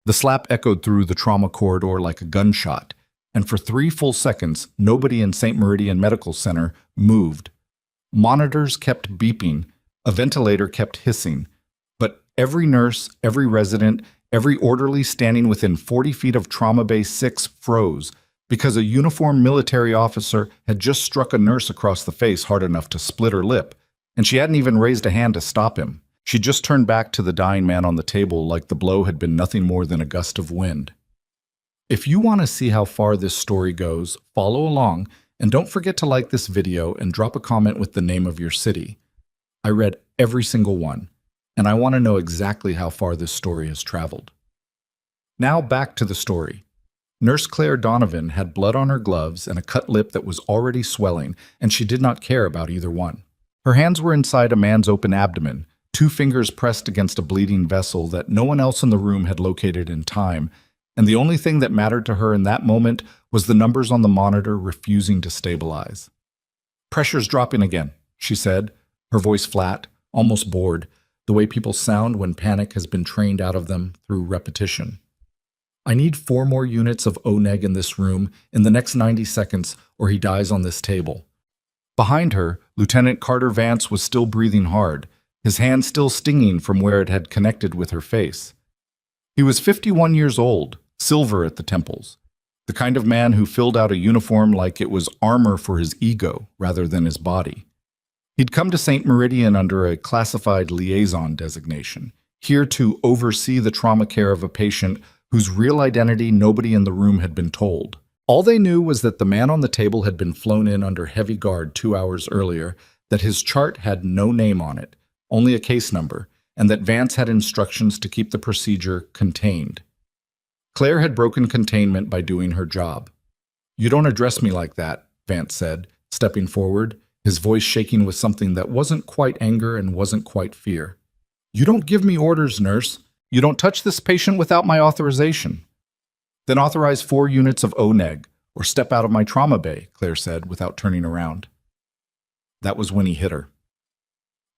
The slap echoed through the trauma corridor like a gunshot, and for 3 full seconds, nobody in St. Meridian Medical Center moved. Monitors kept beeping, a ventilator kept hissing, but every nurse, every resident, every orderly standing within 40 feet of Trauma Bay 6 froze because a uniformed military officer had just struck a nurse across the face hard enough to split her lip, and she hadn't even raised a hand to stop him. She just turned back to the dying man on the table like the blow had been nothing more than a gust of wind. If you want to see how far this story goes, follow along, and don't forget to like this video and drop a comment with the name of your city. I read every single one, and I want to know exactly how far this story has traveled. Now back to the story. Nurse Claire Donovan had blood on her gloves and a cut lip that was already swelling, and she did not care about either one. Her hands were inside a man's open abdomen, 2 fingers pressed against a bleeding vessel that no one else in the room had located in time, and the only thing that mattered to her in that moment was the numbers on the monitor refusing to stabilize. "Pressure's dropping again," she said, her voice flat, almost bored, the way people sound when panic has been trained out of them through repetition. "I need 4 more units of O-neg in this room in the next 90 seconds or he dies on this table." Behind her, Lieutenant Carter Vance was still breathing hard, his hand still stinging from where it had connected with her face. He was 51 years old, silver at the temples, the kind of man who filled out a uniform like it was armor for his ego rather than his body. He'd come to St. Meridian under a classified liaison designation, here to oversee the trauma care of a patient whose real identity nobody in the room had been told. All they knew was that the man on the table had been flown in under heavy guard 2 hours earlier, that his chart had no name on it, only a case number, and that Vance had instructions to keep the procedure contained. Claire had broken containment by doing her job. "You don't address me like that," Vance said, stepping forward, his voice shaking with something that wasn't quite anger and wasn't quite fear. "You don't give me orders, nurse. You don't touch this patient without my authorization." "Then authorize 4 units of O-neg, or step out of my trauma bay," Claire said without turning around. That was when he hit her.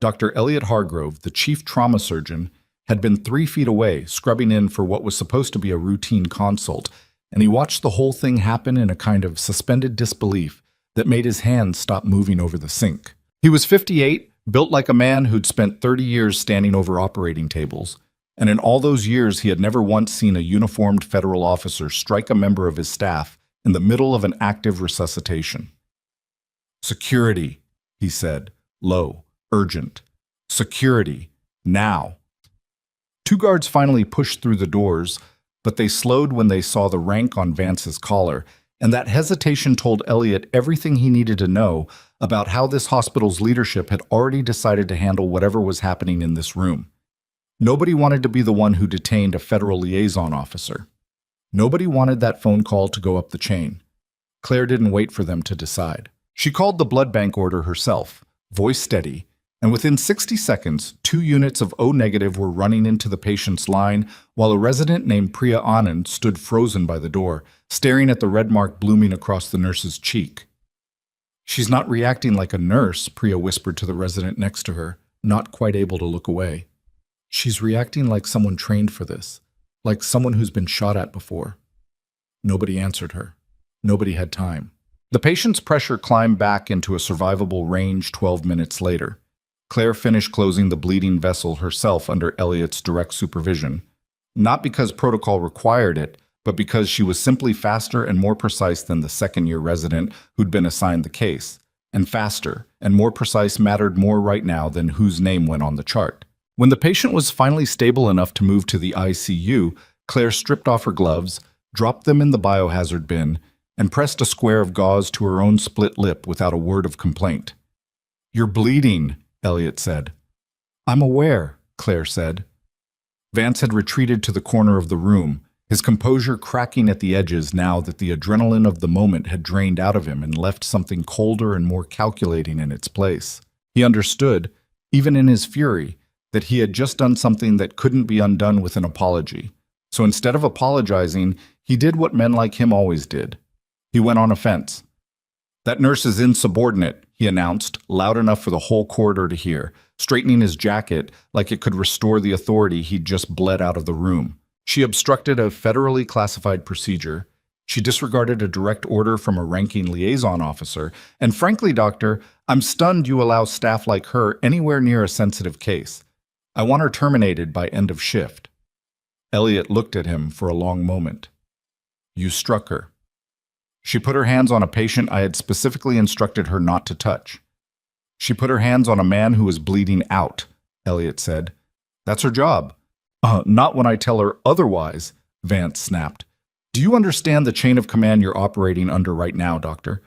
Dr. Elliot Hargrove, the chief trauma surgeon, had been 3 feet away, scrubbing in for what was supposed to be a routine consult, and he watched the whole thing happen in a kind of suspended disbelief that made his hands stop moving over the sink. He was 58, built like a man who'd spent 30 years standing over operating tables, and in all those years he had never once seen a uniformed federal officer strike a member of his staff in the middle of an active resuscitation. "Security," he said, low, urgent. "Security, now." 2 guards finally pushed through the doors, but they slowed when they saw the rank on Vance's collar, and that hesitation told Elliot everything he needed to know about how this hospital's leadership had already decided to handle whatever was happening in this room. Nobody wanted to be the one who detained a federal liaison officer. Nobody wanted that phone call to go up the chain. Claire didn't wait for them to decide. She called the blood bank order herself, voice steady, and within 60 seconds, 2 units of O-negative were running into the patient's line while a resident named Priya Anand stood frozen by the door, staring at the red mark blooming across the nurse's cheek. "She's not reacting like a nurse," Priya whispered to the resident next to her, not quite able to look away. "She's reacting like someone trained for this, like someone who's been shot at before." Nobody answered her. Nobody had time. The patient's pressure climbed back into a survivable range 12 minutes later. Claire finished closing the bleeding vessel herself under Elliot's direct supervision, not because protocol required it, but because she was simply faster and more precise than the second-year resident who'd been assigned the case. And faster and more precise mattered more right now than whose name went on the chart. When the patient was finally stable enough to move to the ICU, Claire stripped off her gloves, dropped them in the biohazard bin, and pressed a square of gauze to her own split lip without a word of complaint. "You're bleeding," Elliot said. "I'm aware," Claire said. Vance had retreated to the corner of the room, his composure cracking at the edges now that the adrenaline of the moment had drained out of him and left something colder and more calculating in its place. He understood, even in his fury, that he had just done something that couldn't be undone with an apology. So instead of apologizing, he did what men like him always did. He went on offense. "That nurse is insubordinate," he announced, loud enough for the whole corridor to hear, straightening his jacket like it could restore the authority he'd just bled out of the room. She obstructed a federally classified procedure. She disregarded a direct order from a ranking liaison officer. And frankly, Doctor, I'm stunned you allow staff like her anywhere near a sensitive case. I want her terminated by end of shift. Elliot looked at him for a long moment. You struck her. She put her hands on a patient I had specifically instructed her not to touch. She put her hands on a man who was bleeding out, Elliot said. That's her job. Not when I tell her otherwise, Vance snapped. Do you understand the chain of command you're operating under right now, Doctor?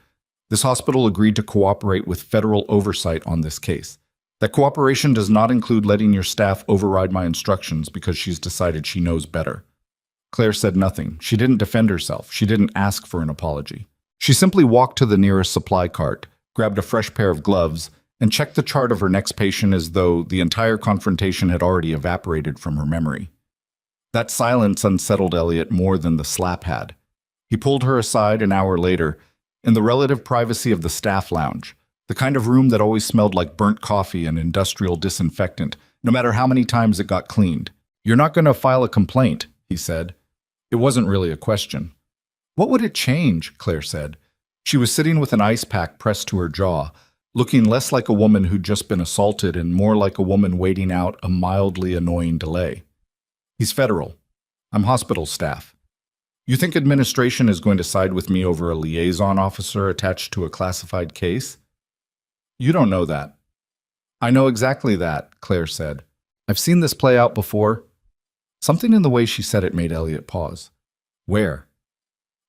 This hospital agreed to cooperate with federal oversight on this case. That cooperation does not include letting your staff override my instructions because she's decided she knows better. Claire said nothing. She didn't defend herself. She didn't ask for an apology. She simply walked to the nearest supply cart, grabbed a fresh pair of gloves, and checked the chart of her next patient as though the entire confrontation had already evaporated from her memory. That silence unsettled Elliot more than the slap had. He pulled her aside an hour later, in the relative privacy of the staff lounge, the kind of room that always smelled like burnt coffee and industrial disinfectant, no matter how many times it got cleaned. You're not going to file a complaint, he said. It wasn't really a question. What would it change? Claire said. She was sitting with an ice pack pressed to her jaw, looking less like a woman who'd just been assaulted and more like a woman waiting out a mildly annoying delay. He's federal. I'm hospital staff. You think administration is going to side with me over a liaison officer attached to a classified case? You don't know that. I know exactly that, Claire said. I've seen this play out before. Something in the way she said it made Elliot pause. Where?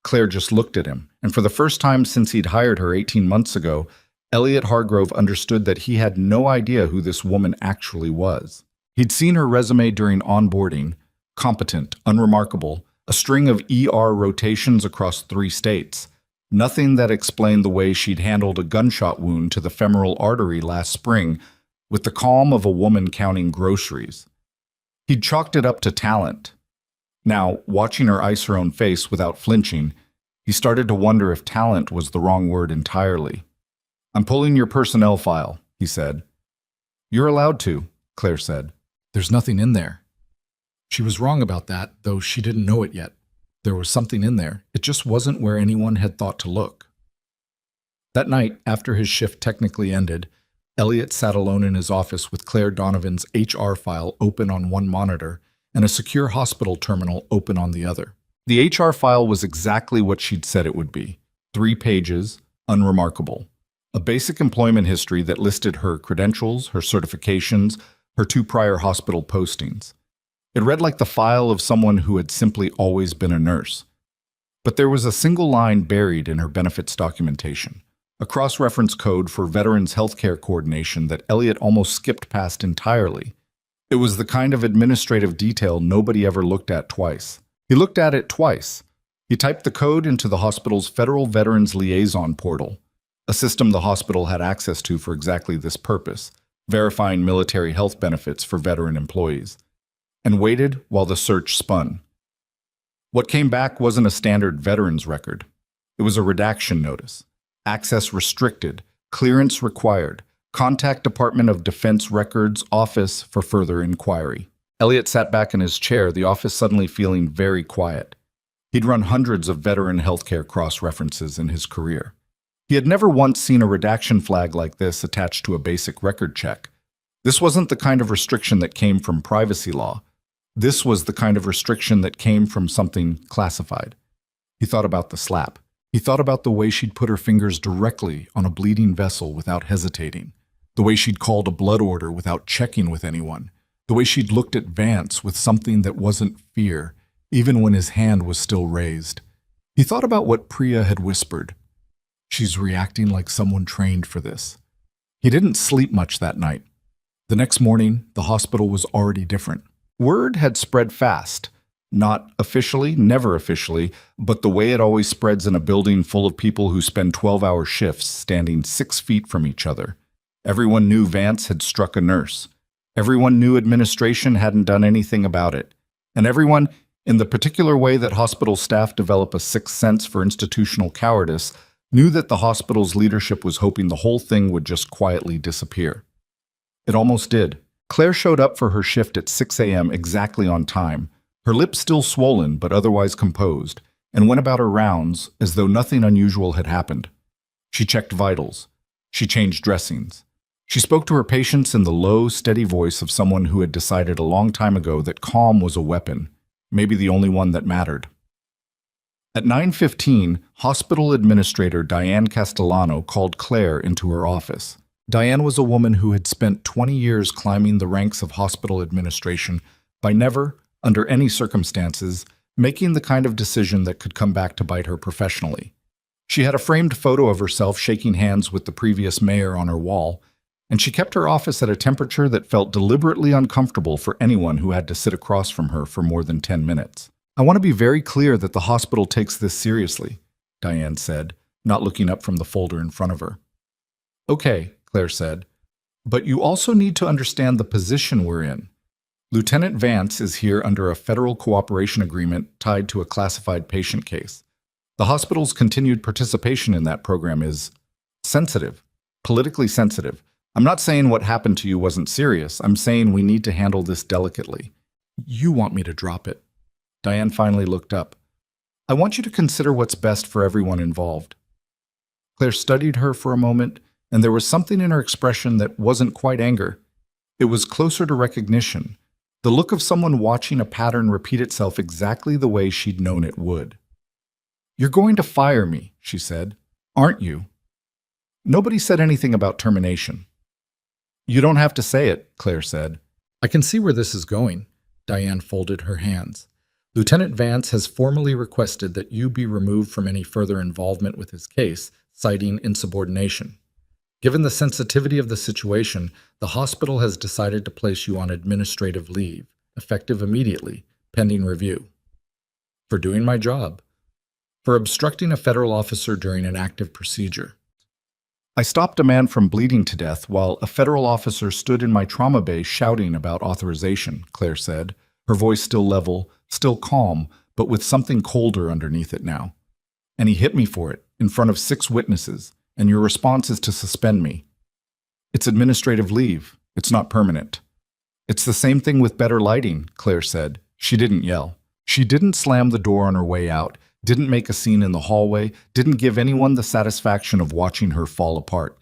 Claire just looked at him, and for the first time since he'd hired her 18 months ago, Elliot Hargrove understood that he had no idea who this woman actually was. He'd seen her resume during onboarding, competent, unremarkable, a string of ER rotations across 3 states. Nothing that explained the way she'd handled a gunshot wound to the femoral artery last spring with the calm of a woman counting groceries. He'd chalked it up to talent. Now, watching her ice her own face without flinching, he started to wonder if talent was the wrong word entirely. I'm pulling your personnel file, he said. You're allowed to, Claire said. There's nothing in there. She was wrong about that, though she didn't know it yet. There was something in there. It just wasn't where anyone had thought to look. That night, after his shift technically ended, Elliot sat alone in his office with Claire Donovan's HR file open on one monitor and a secure hospital terminal open on the other. The HR file was exactly what she'd said it would be. 3 pages, unremarkable. A basic employment history that listed her credentials, her certifications, her 2 prior hospital postings. It read like the file of someone who had simply always been a nurse. But there was a single line buried in her benefits documentation, a cross-reference code for Veterans Healthcare Coordination that Elliot almost skipped past entirely. It was the kind of administrative detail nobody ever looked at twice. He looked at it twice. He typed the code into the hospital's Federal Veterans Liaison portal, a system the hospital had access to for exactly this purpose, verifying military health benefits for veteran employees, and waited while the search spun. What came back wasn't a standard veterans record. It was a redaction notice. Access restricted, clearance required, contact Department of Defense Records Office for further inquiry. Elliot sat back in his chair, the office suddenly feeling very quiet. He'd run hundreds of veteran healthcare cross-references in his career. He had never once seen a redaction flag like this attached to a basic record check. This wasn't the kind of restriction that came from privacy law. This was the kind of restriction that came from something classified. He thought about the slap. He thought about the way she'd put her fingers directly on a bleeding vessel without hesitating, the way she'd called a blood order without checking with anyone, the way she'd looked at Vance with something that wasn't fear, even when his hand was still raised. He thought about what Priya had whispered. She's reacting like someone trained for this. He didn't sleep much that night. The next morning, the hospital was already different. Word had spread fast. Not officially, never officially, but the way it always spreads in a building full of people who spend 12-hour shifts standing 6 feet from each other. Everyone knew Vance had struck a nurse. Everyone knew administration hadn't done anything about it. And everyone, in the particular way that hospital staff develop a sixth sense for institutional cowardice, knew that the hospital's leadership was hoping the whole thing would just quietly disappear. It almost did. Claire showed up for her shift at 6 a.m. exactly on time, her lips still swollen but otherwise composed, and went about her rounds as though nothing unusual had happened. She checked vitals. She changed dressings. She spoke to her patients in the low, steady voice of someone who had decided a long time ago that calm was a weapon, maybe the only one that mattered. At 9:15, hospital administrator Diane Castellano called Claire into her office. Diane was a woman who had spent 20 years climbing the ranks of hospital administration by never, under any circumstances, making the kind of decision that could come back to bite her professionally. She had a framed photo of herself shaking hands with the previous mayor on her wall, and she kept her office at a temperature that felt deliberately uncomfortable for anyone who had to sit across from her for more than 10 minutes. "I want to be very clear that the hospital takes this seriously," Diane said, not looking up from the folder in front of her. "Okay," Claire said, "but you also need to understand the position we're in. Lieutenant Vance is here under a federal cooperation agreement tied to a classified patient case. The hospital's continued participation in that program is sensitive, politically sensitive. I'm not saying what happened to you wasn't serious. I'm saying we need to handle this delicately." "You want me to drop it?" Diane finally looked up. "I want you to consider what's best for everyone involved." Claire studied her for a moment, and there was something in her expression that wasn't quite anger. It was closer to recognition, the look of someone watching a pattern repeat itself exactly the way she'd known it would. "You're going to fire me," she said, "aren't you?" Nobody said anything about termination. "You don't have to say it," Claire said. "I can see where this is going." Diane folded her hands. "Lieutenant Vance has formally requested that you be removed from any further involvement with his case, citing insubordination. Given the sensitivity of the situation, the hospital has decided to place you on administrative leave, effective immediately, pending review. For doing my job. For obstructing a federal officer during an active procedure. I stopped a man from bleeding to death while a federal officer stood in my trauma bay shouting about authorization," Claire said, her voice still level, still calm, but with something colder underneath it now. "And he hit me for it, in front of 6 witnesses, and your response is to suspend me. It's administrative leave. It's not permanent." "It's the same thing with better lighting," Claire said. She didn't yell. She didn't slam the door on her way out, didn't make a scene in the hallway, didn't give anyone the satisfaction of watching her fall apart.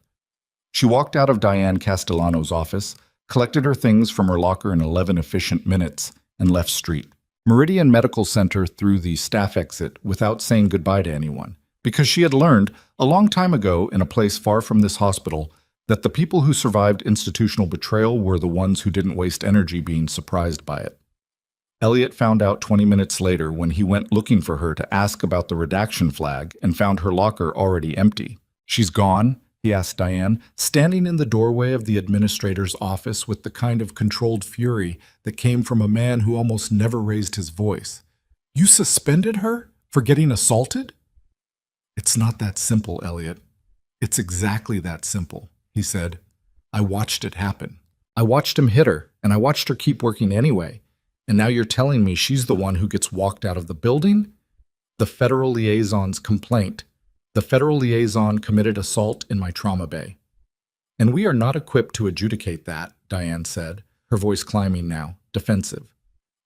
She walked out of Diane Castellano's office, collected her things from her locker in 11 efficient minutes, and left street. Meridian Medical Center through the staff exit without saying goodbye to anyone, because she had learned, a long time ago in a place far from this hospital, that the people who survived institutional betrayal were the ones who didn't waste energy being surprised by it. Elliot found out 20 minutes later when he went looking for her to ask about the redaction flag and found her locker already empty. "She's gone?" he asked Diane, standing in the doorway of the administrator's office with the kind of controlled fury that came from a man who almost never raised his voice. "You suspended her? For getting assaulted?" "It's not that simple, Elliot. It's exactly that simple," he said. "I watched it happen. I watched him hit her, and I watched her keep working anyway. And now you're telling me she's the one who gets walked out of the building?" "The federal liaison's complaint. The federal liaison committed assault in my trauma bay." "And we are not equipped to adjudicate that," Diane said, her voice climbing now, defensive.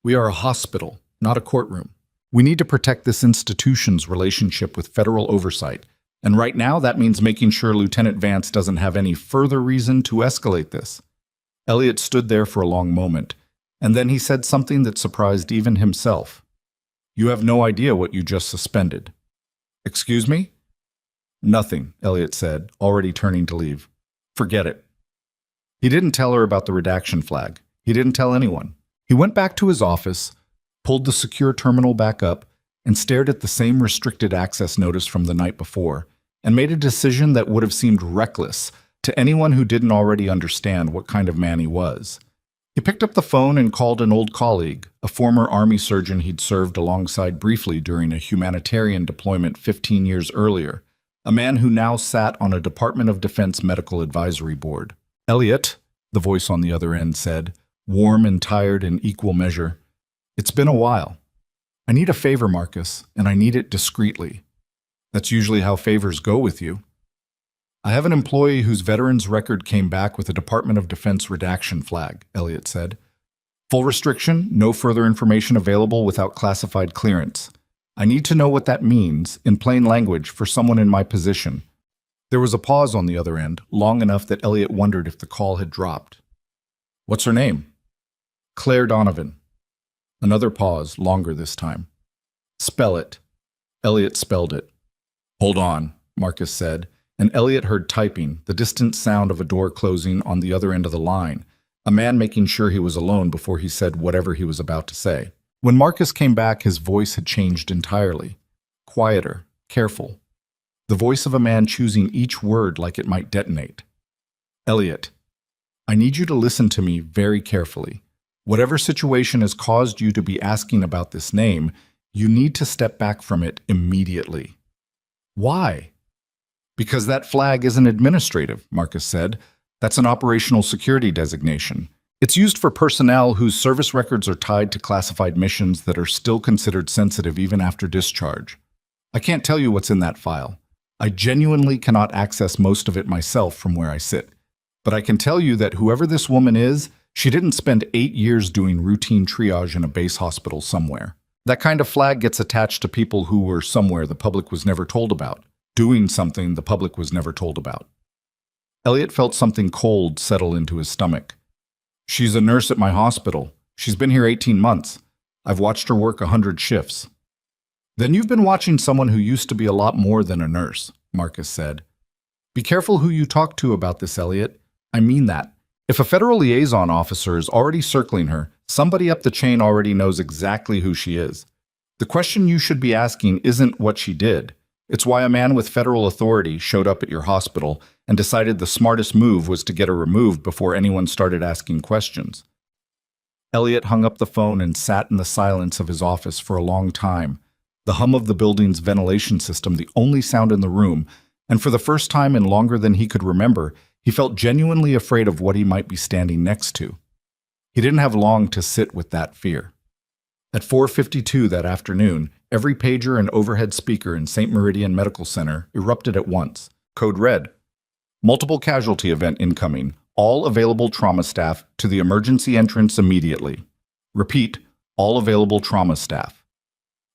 "We are a hospital, not a courtroom. We need to protect this institution's relationship with federal oversight, and right now that means making sure Lieutenant Vance doesn't have any further reason to escalate this." Elliot stood there for a long moment, and then he said something that surprised even himself. "You have no idea what you just suspended." "Excuse me?" "Nothing," Elliot said, already turning to leave. "Forget it." He didn't tell her about the redaction flag. He didn't tell anyone. He went back to his office, pulled the secure terminal back up, and stared at the same restricted access notice from the night before, and made a decision that would have seemed reckless to anyone who didn't already understand what kind of man he was. He picked up the phone and called an old colleague, a former Army surgeon he'd served alongside briefly during a humanitarian deployment 15 years earlier, a man who now sat on a Department of Defense medical advisory board. "Elliot," the voice on the other end said, warm and tired in equal measure, "it's been a while. I need a favor, Marcus, and I need it discreetly. That's usually how favors go with you. I have an employee whose veteran's record came back with a Department of Defense redaction flag," Elliot said. Full restriction, no further information available without classified clearance. I need to know what that means, in plain language, for someone in my position. There was a pause on the other end, long enough that Elliot wondered if the call had dropped. What's her name? Claire Donovan. Another pause, longer this time. Spell it. Elliot spelled it. Hold on, Marcus said, and Elliot heard typing, the distant sound of a door closing on the other end of the line, a man making sure he was alone before he said whatever he was about to say. When Marcus came back, his voice had changed entirely. Quieter, careful. The voice of a man choosing each word like it might detonate. Elliot, I need you to listen to me very carefully. Whatever situation has caused you to be asking about this name, you need to step back from it immediately. Why? Because that flag isn't administrative, Marcus said. That's an operational security designation. It's used for personnel whose service records are tied to classified missions that are still considered sensitive even after discharge. I can't tell you what's in that file. I genuinely cannot access most of it myself from where I sit. But I can tell you that whoever this woman is, she didn't spend 8 years doing routine triage in a base hospital somewhere. That kind of flag gets attached to people who were somewhere the public was never told about, doing something the public was never told about. Elliot felt something cold settle into his stomach. She's a nurse at my hospital. She's been here 18 months. I've watched her work 100 shifts. Then you've been watching someone who used to be a lot more than a nurse, Marcus said. Be careful who you talk to about this, Elliot. I mean that. If a federal liaison officer is already circling her, somebody up the chain already knows exactly who she is. The question you should be asking isn't what she did. It's why a man with federal authority showed up at your hospital and decided the smartest move was to get her removed before anyone started asking questions. Elliot hung up the phone and sat in the silence of his office for a long time, the hum of the building's ventilation system the only sound in the room, and for the first time in longer than he could remember, he felt genuinely afraid of what he might be standing next to. He didn't have long to sit with that fear. At 4:52 that afternoon, every pager and overhead speaker in St. Meridian Medical Center erupted at once. Code red. Multiple casualty event incoming. All available trauma staff to the emergency entrance immediately. Repeat, all available trauma staff.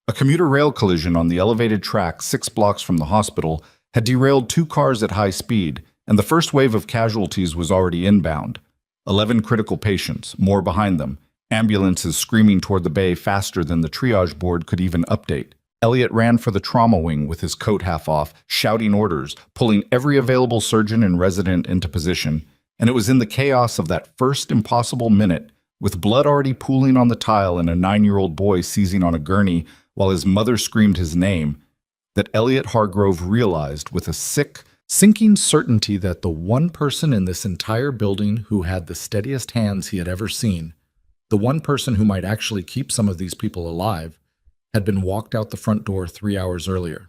A commuter rail collision on the elevated track 6 blocks from the hospital had derailed 2 cars at high speed, and the first wave of casualties was already inbound. 11 critical patients, more behind them, ambulances screaming toward the bay faster than the triage board could even update. Elliot ran for the trauma wing with his coat half off, shouting orders, pulling every available surgeon and resident into position, and it was in the chaos of that first impossible minute, with blood already pooling on the tile and a 9-year-old boy seizing on a gurney while his mother screamed his name, that Elliot Hargrove realized with a sick, sinking certainty that the one person in this entire building who had the steadiest hands he had ever seen, the one person who might actually keep some of these people alive, had been walked out the front door 3 hours earlier.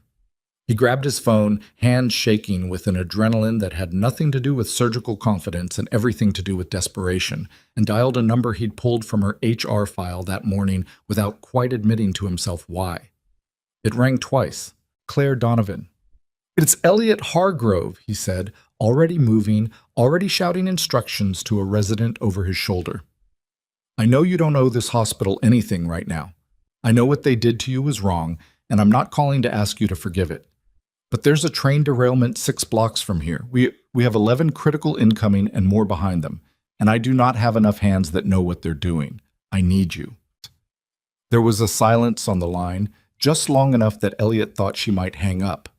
He grabbed his phone, hands shaking with an adrenaline that had nothing to do with surgical confidence and everything to do with desperation, and dialed a number he'd pulled from her HR file that morning without quite admitting to himself why. It rang twice. Claire Donovan. "It's Elliot Hargrove," he said, already moving, already shouting instructions to a resident over his shoulder. "I know you don't owe this hospital anything right now. I know what they did to you was wrong, and I'm not calling to ask you to forgive it. But there's a train derailment 6 blocks from here. We have 11 critical incoming and more behind them, and I do not have enough hands that know what they're doing. I need you." There was a silence on the line, just long enough that Elliot thought she might hang up.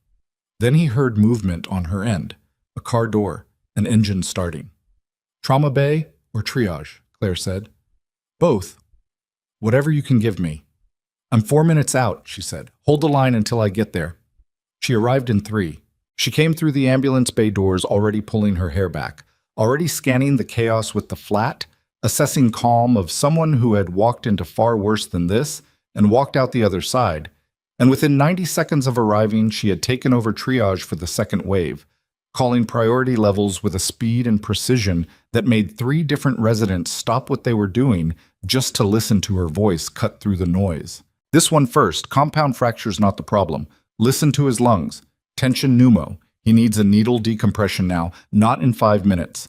Then he heard movement on her end, a car door, an engine starting. "Trauma bay or triage?" Claire said. "Both. Whatever you can give me." "I'm 4 minutes out," she said. "Hold the line until I get there." She arrived in 3. She came through the ambulance bay doors already pulling her hair back, already scanning the chaos with the flat, assessing calm of someone who had walked into far worse than this and walked out the other side. And within 90 seconds of arriving, she had taken over triage for the second wave, calling priority levels with a speed and precision that made 3 different residents stop what they were doing just to listen to her voice cut through the noise. "This one first. Compound fracture's not the problem. Listen to his lungs. Tension pneumo. He needs a needle decompression now, not in 5 minutes.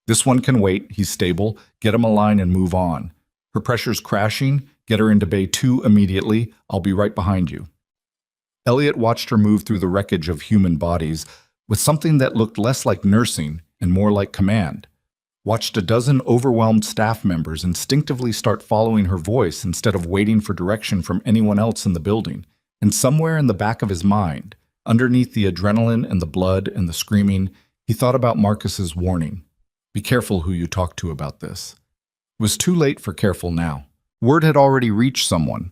This one can wait. He's stable. Get him a line and move on." Her pressure's crashing. Get her into Bay 2 immediately. I'll be right behind you. Elliot watched her move through the wreckage of human bodies with something that looked less like nursing and more like command. Watched a dozen overwhelmed staff members instinctively start following her voice instead of waiting for direction from anyone else in the building. And somewhere in the back of his mind, underneath the adrenaline and the blood and the screaming, he thought about Marcus's warning. Be careful who you talk to about this. It was too late for careful now. Word had already reached someone.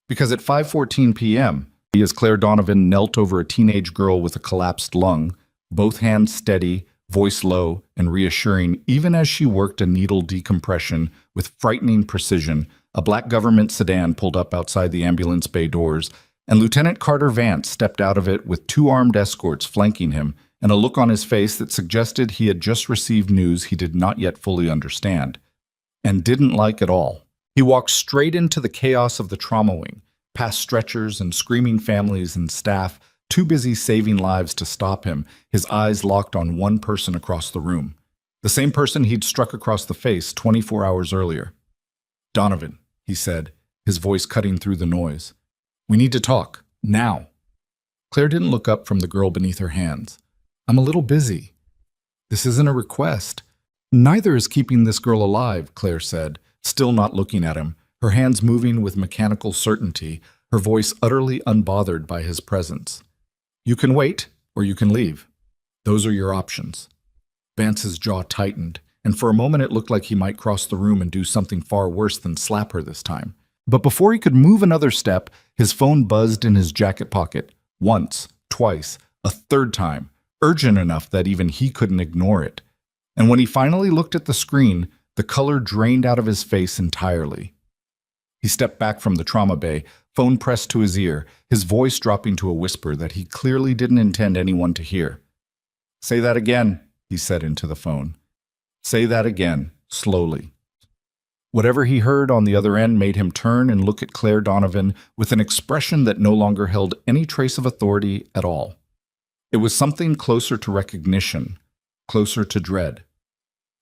Because at 5:14 p.m., as Claire Donovan knelt over a teenage girl with a collapsed lung, both hands steady, voice low and reassuring, even as she worked a needle decompression with frightening precision, a black government sedan pulled up outside the ambulance bay doors, and Lieutenant Carter Vance stepped out of it with 2 armed escorts flanking him and a look on his face that suggested he had just received news he did not yet fully understand, and didn't like at all. He walked straight into the chaos of the trauma wing, past stretchers and screaming families and staff, too busy saving lives to stop him, his eyes locked on one person across the room. The same person he'd struck across the face 24 hours earlier. Donovan, he said, his voice cutting through the noise. We need to talk, now. Claire didn't look up from the girl beneath her hands. I'm a little busy. This isn't a request. Neither is keeping this girl alive, Claire said, still not looking at him, her hands moving with mechanical certainty, her voice utterly unbothered by his presence. You can wait, or you can leave. Those are your options. Vance's jaw tightened, and for a moment it looked like he might cross the room and do something far worse than slap her this time. But before he could move another step, his phone buzzed in his jacket pocket. Once, twice, a third time, urgent enough that even he couldn't ignore it. And when he finally looked at the screen, the color drained out of his face entirely. He stepped back from the trauma bay, phone pressed to his ear, his voice dropping to a whisper that he clearly didn't intend anyone to hear. Say that again, he said into the phone. Say that again, slowly. Whatever he heard on the other end made him turn and look at Claire Donovan with an expression that no longer held any trace of authority at all. It was something closer to recognition, closer to dread.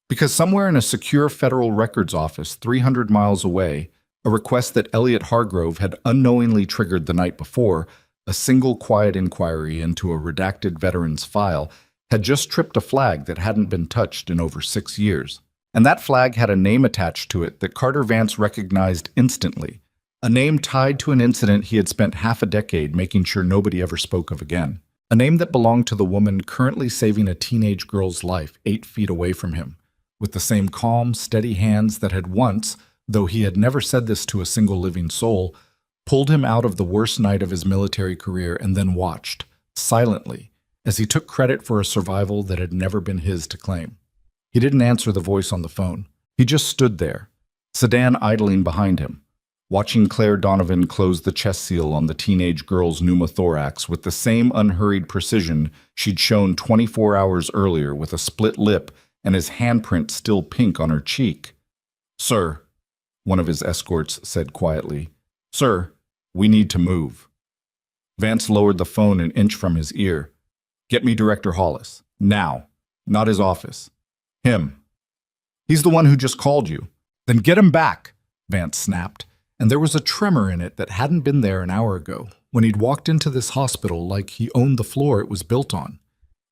Because somewhere in a secure federal records office 300 miles away, a request that Elliot Hargrove had unknowingly triggered the night before, a single quiet inquiry into a redacted veteran's file, had just tripped a flag that hadn't been touched in over 6 years. And that flag had a name attached to it that Carter Vance recognized instantly, a name tied to an incident he had spent half a decade making sure nobody ever spoke of again, a name that belonged to the woman currently saving a teenage girl's life 8 feet away from him, with the same calm, steady hands that had once, though he had never said this to a single living soul, pulled him out of the worst night of his military career and then watched, silently, as he took credit for a survival that had never been his to claim. He didn't answer the voice on the phone. He just stood there, sedan idling behind him, watching Claire Donovan close the chest seal on the teenage girl's pneumothorax with the same unhurried precision she'd shown 24 hours earlier with a split lip and his handprint still pink on her cheek. Sir, one of his escorts said quietly, Sir, we need to move. Vance lowered the phone an inch from his ear. Get me Director Hollis. Now. Not his office. Him. He's the one who just called you. Then get him back, Vance snapped, and there was a tremor in it that hadn't been there an hour ago, when he'd walked into this hospital like he owned the floor it was built on.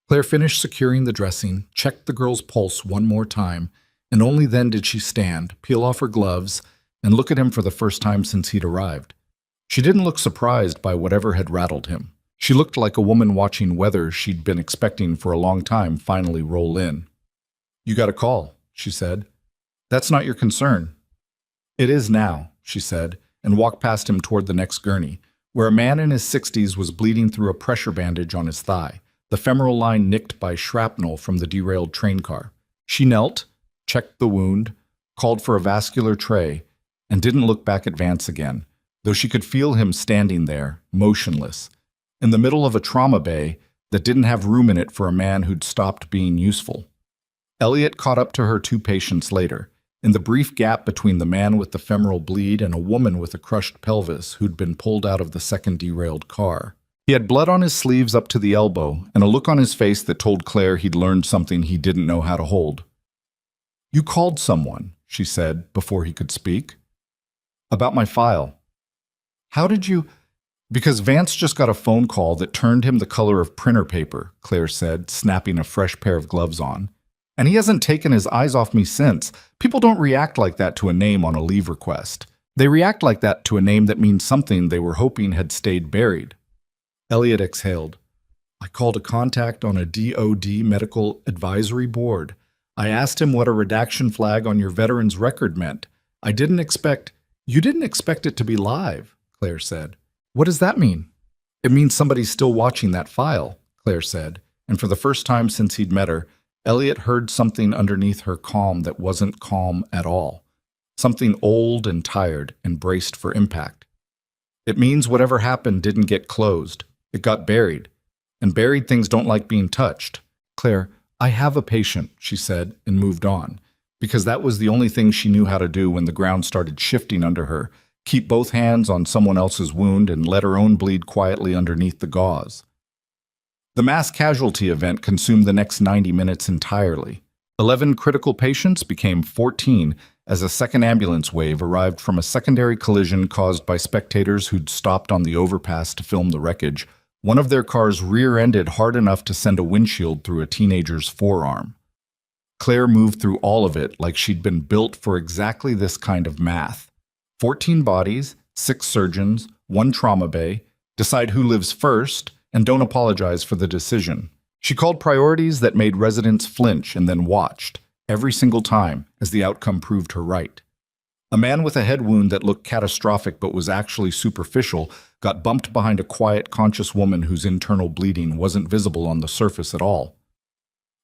Claire finished securing the dressing, checked the girl's pulse one more time, and only then did she stand, peel off her gloves, and look at him for the first time since he'd arrived. She didn't look surprised by whatever had rattled him. She looked like a woman watching weather she'd been expecting for a long time finally roll in. You got a call, she said. That's not your concern. It is now, she said, and walked past him toward the next gurney, where a man in his 60s was bleeding through a pressure bandage on his thigh, the femoral line nicked by shrapnel from the derailed train car. She knelt, checked the wound, called for a vascular tray, and didn't look back at Vance again, though she could feel him standing there, motionless, in the middle of a trauma bay that didn't have room in it for a man who'd stopped being useful. Elliot caught up to her 2 patients later, in the brief gap between the man with the femoral bleed and a woman with a crushed pelvis who'd been pulled out of the second derailed car. He had blood on his sleeves up to the elbow and a look on his face that told Claire he'd learned something he didn't know how to hold. You called someone, she said before he could speak. About my file. How did you... Because Vance just got a phone call that turned him the color of printer paper, Claire said, snapping a fresh pair of gloves on. And he hasn't taken his eyes off me since. People don't react like that to a name on a leave request. They react like that to a name that means something they were hoping had stayed buried. Elliot exhaled. I called a contact on a DOD medical advisory board. I asked him what a redaction flag on your veteran's record meant. You didn't expect it to be live, Claire said. What does that mean? It means somebody's still watching that file, Claire said, and for the first time since he'd met her, Elliot heard something underneath her calm that wasn't calm at all. Something old and tired and braced for impact. It means whatever happened didn't get closed. It got buried. And buried things don't like being touched. Claire, I have a patient, she said, and moved on, because that was the only thing she knew how to do when the ground started shifting under her. Keep both hands on someone else's wound and let her own bleed quietly underneath the gauze. The mass casualty event consumed the next 90 minutes entirely. 11 critical patients became 14 as a second ambulance wave arrived from a secondary collision caused by spectators who'd stopped on the overpass to film the wreckage. One of their cars rear-ended hard enough to send a windshield through a teenager's forearm. Claire moved through all of it like she'd been built for exactly this kind of math. 14 bodies, 6 surgeons, 1 trauma bay, decide who lives first, and don't apologize for the decision. She called priorities that made residents flinch and then watched, every single time, as the outcome proved her right. A man with a head wound that looked catastrophic but was actually superficial got bumped behind a quiet, conscious woman whose internal bleeding wasn't visible on the surface at all.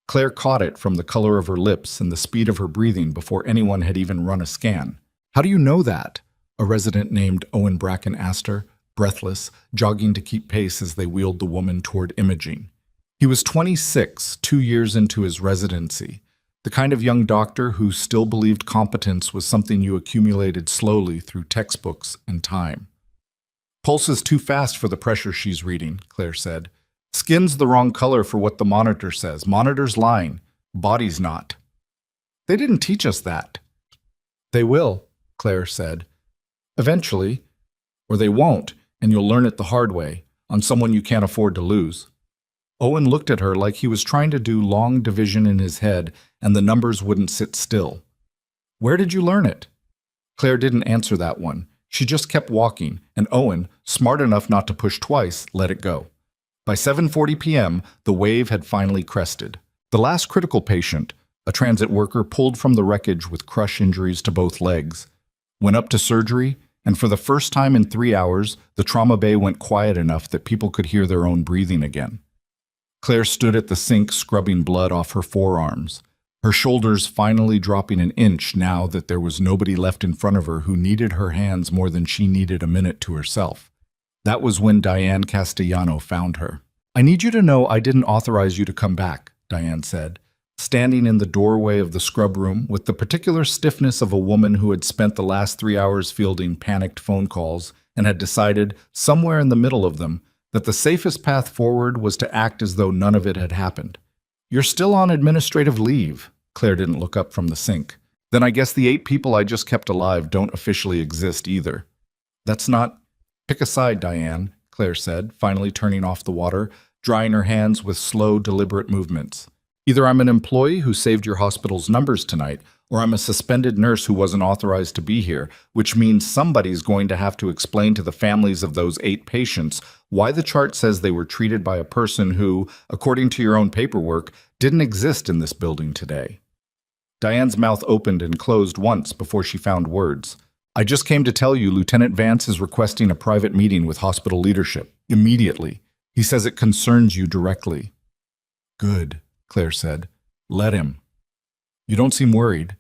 Claire caught it from the color of her lips and the speed of her breathing before anyone had even run a scan. How do you know that? A resident named Owen Bracken asked her, breathless, jogging to keep pace as they wheeled the woman toward imaging. He was 26, 2 years into his residency, the kind of young doctor who still believed competence was something you accumulated slowly through textbooks and time. Pulse is too fast for the pressure she's reading, Claire said. Skin's the wrong color for what the monitor says. Monitor's lying. Body's not. They didn't teach us that. They will, Claire said. Eventually. Or they won't, and you'll learn it the hard way, on someone you can't afford to lose. Owen looked at her like he was trying to do long division in his head, and the numbers wouldn't sit still. Where did you learn it? Claire didn't answer that one. She just kept walking, and Owen, smart enough not to push twice, let it go. By 7:40 p.m., the wave had finally crested. The last critical patient, a transit worker pulled from the wreckage with crush injuries to both legs, went up to surgery, and for the first time in 3 hours, the trauma bay went quiet enough that people could hear their own breathing again. Claire stood at the sink scrubbing blood off her forearms, her shoulders finally dropping an inch now that there was nobody left in front of her who needed her hands more than she needed a minute to herself. That was when Diane Castellano found her. I need you to know I didn't authorize you to come back, Diane said, standing in the doorway of the scrub room with the particular stiffness of a woman who had spent the last 3 hours fielding panicked phone calls and had decided, somewhere in the middle of them, that the safest path forward was to act as though none of it had happened. You're still on administrative leave. Claire didn't look up from the sink. Then I guess the 8 people I just kept alive don't officially exist either. That's not... Pick a side, Diane, Claire said, finally turning off the water, drying her hands with slow, deliberate movements. Either I'm an employee who saved your hospital's numbers tonight, or I'm a suspended nurse who wasn't authorized to be here, which means somebody's going to have to explain to the families of those 8 patients why the chart says they were treated by a person who, according to your own paperwork, didn't exist in this building today. Diane's mouth opened and closed once before she found words. I just came to tell you Lieutenant Vance is requesting a private meeting with hospital leadership, immediately. He says it concerns you directly. Good, Claire said. Let him. You don't seem worried.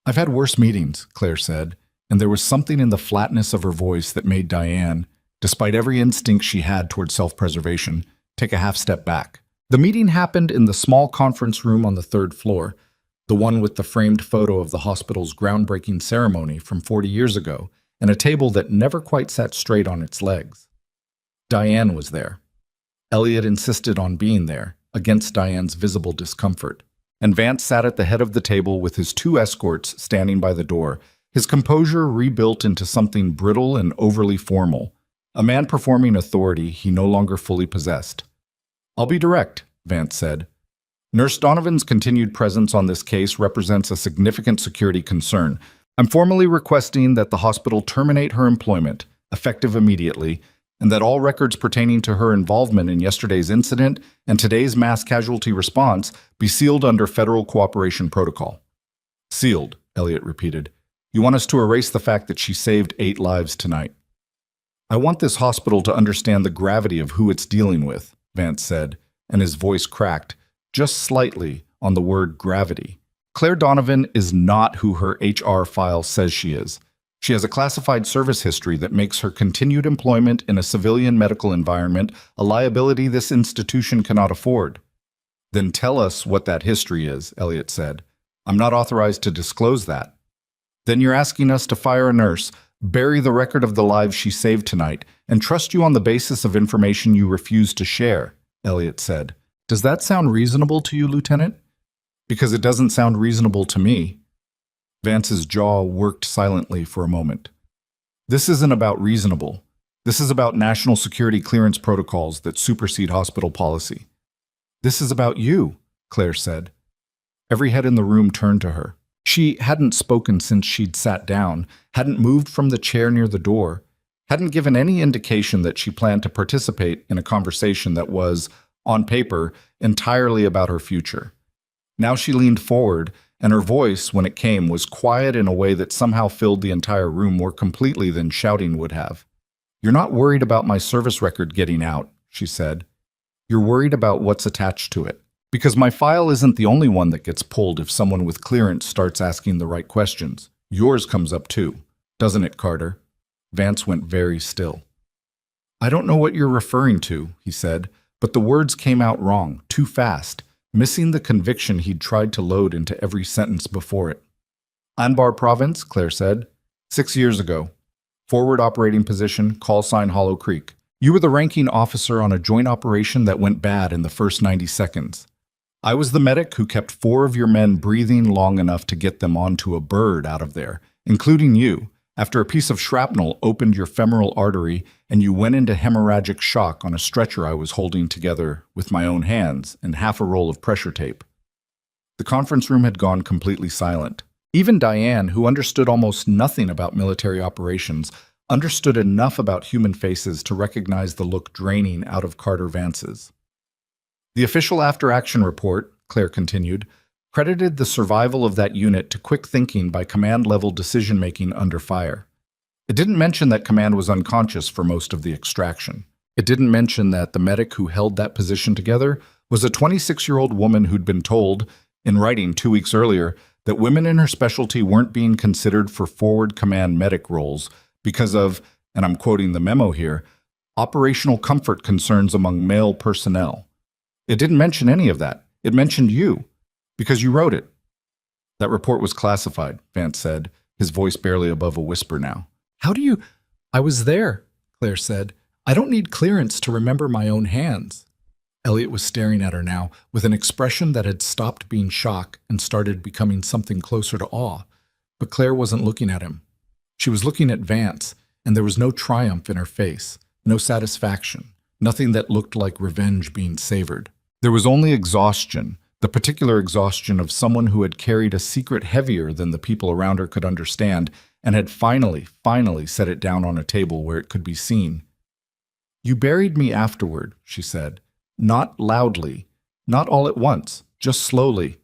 I've had worse meetings, Claire said, and there was something in the flatness of her voice that made Diane, despite every instinct she had toward self-preservation, take a half step back. The meeting happened in the small conference room on the 3rd floor, the one with the framed photo of the hospital's groundbreaking ceremony from 40 years ago, and a table that never quite sat straight on its legs. Diane was there. Elliot insisted on being there, against Diane's visible discomfort, and Vance sat at the head of the table with his 2 escorts standing by the door, His composure rebuilt into something brittle and overly formal, a man performing authority he no longer fully possessed. "I'll be direct," Vance said. "Nurse Donovan's continued presence on this case represents a significant security concern. I'm formally requesting that the hospital terminate her employment, effective immediately, and that all records pertaining to her involvement in yesterday's incident and today's mass casualty response be sealed under federal cooperation protocol." "Sealed," Elliot repeated. "You want us to erase the fact that she saved 8 lives tonight?" "I want this hospital to understand the gravity of who it's dealing with," Vance said, and his voice cracked, just slightly, on the word gravity. "Claire Donovan is not who her HR file says she is. She has a classified service history that makes her continued employment in a civilian medical environment a liability this institution cannot afford." "Then tell us what that history is," Elliot said. "I'm not authorized to disclose that." "Then you're asking us to fire a nurse, bury the record of the lives she saved tonight, and trust you on the basis of information you refuse to share," Elliot said. "Does that sound reasonable to you, Lieutenant?" "Because it doesn't sound reasonable to me." Vance's jaw worked silently for a moment. "This isn't about reasonable. This is about national security clearance protocols that supersede hospital policy." "This is about you," Claire said. Every head in the room turned to her. She hadn't spoken since she'd sat down, hadn't moved from the chair near the door, hadn't given any indication that she planned to participate in a conversation that was, on paper, entirely about her future. Now she leaned forward, and her voice, when it came, was quiet in a way that somehow filled the entire room more completely than shouting would have. "You're not worried about my service record getting out," she said. "You're worried about what's attached to it. Because my file isn't the only one that gets pulled if someone with clearance starts asking the right questions. Yours comes up too, doesn't it, Carter?" Vance went very still. "I don't know what you're referring to," he said, but the words came out wrong, too fast, missing the conviction he'd tried to load into every sentence before it. "Anbar Province," Claire said. 6 years ago. Forward operating position, call sign Hollow Creek. You were the ranking officer on a joint operation that went bad in the first 90 seconds. I was the medic who kept 4 of your men breathing long enough to get them onto a bird out of there, including you, after a piece of shrapnel opened your femoral artery and you went into hemorrhagic shock on a stretcher I was holding together with my own hands and half a roll of pressure tape. The conference room had gone completely silent. Even Diane, who understood almost nothing about military operations, understood enough about human faces to recognize the look draining out of Carter Vance's. The official after-action report, Claire continued, credited the survival of that unit to quick thinking by command-level decision-making under fire. It didn't mention that command was unconscious for most of the extraction. It didn't mention that the medic who held that position together was a 26-year-old woman who'd been told, in writing 2 weeks earlier, that women in her specialty weren't being considered for forward command medic roles because of, and I'm quoting the memo here, operational comfort concerns among male personnel. It didn't mention any of that. It mentioned you, because you wrote it. That report was classified, Vance said, his voice barely above a whisper now. How do you... I was there, Claire said. I don't need clearance to remember my own hands. Elliot was staring at her now, with an expression that had stopped being shock and started becoming something closer to awe. But Claire wasn't looking at him. She was looking at Vance, and there was no triumph in her face, no satisfaction, nothing that looked like revenge being savored. There was only exhaustion, the particular exhaustion of someone who had carried a secret heavier than the people around her could understand and had finally set it down on a table where it could be seen. You buried me afterward, she said. Not loudly, not all at once, just slowly.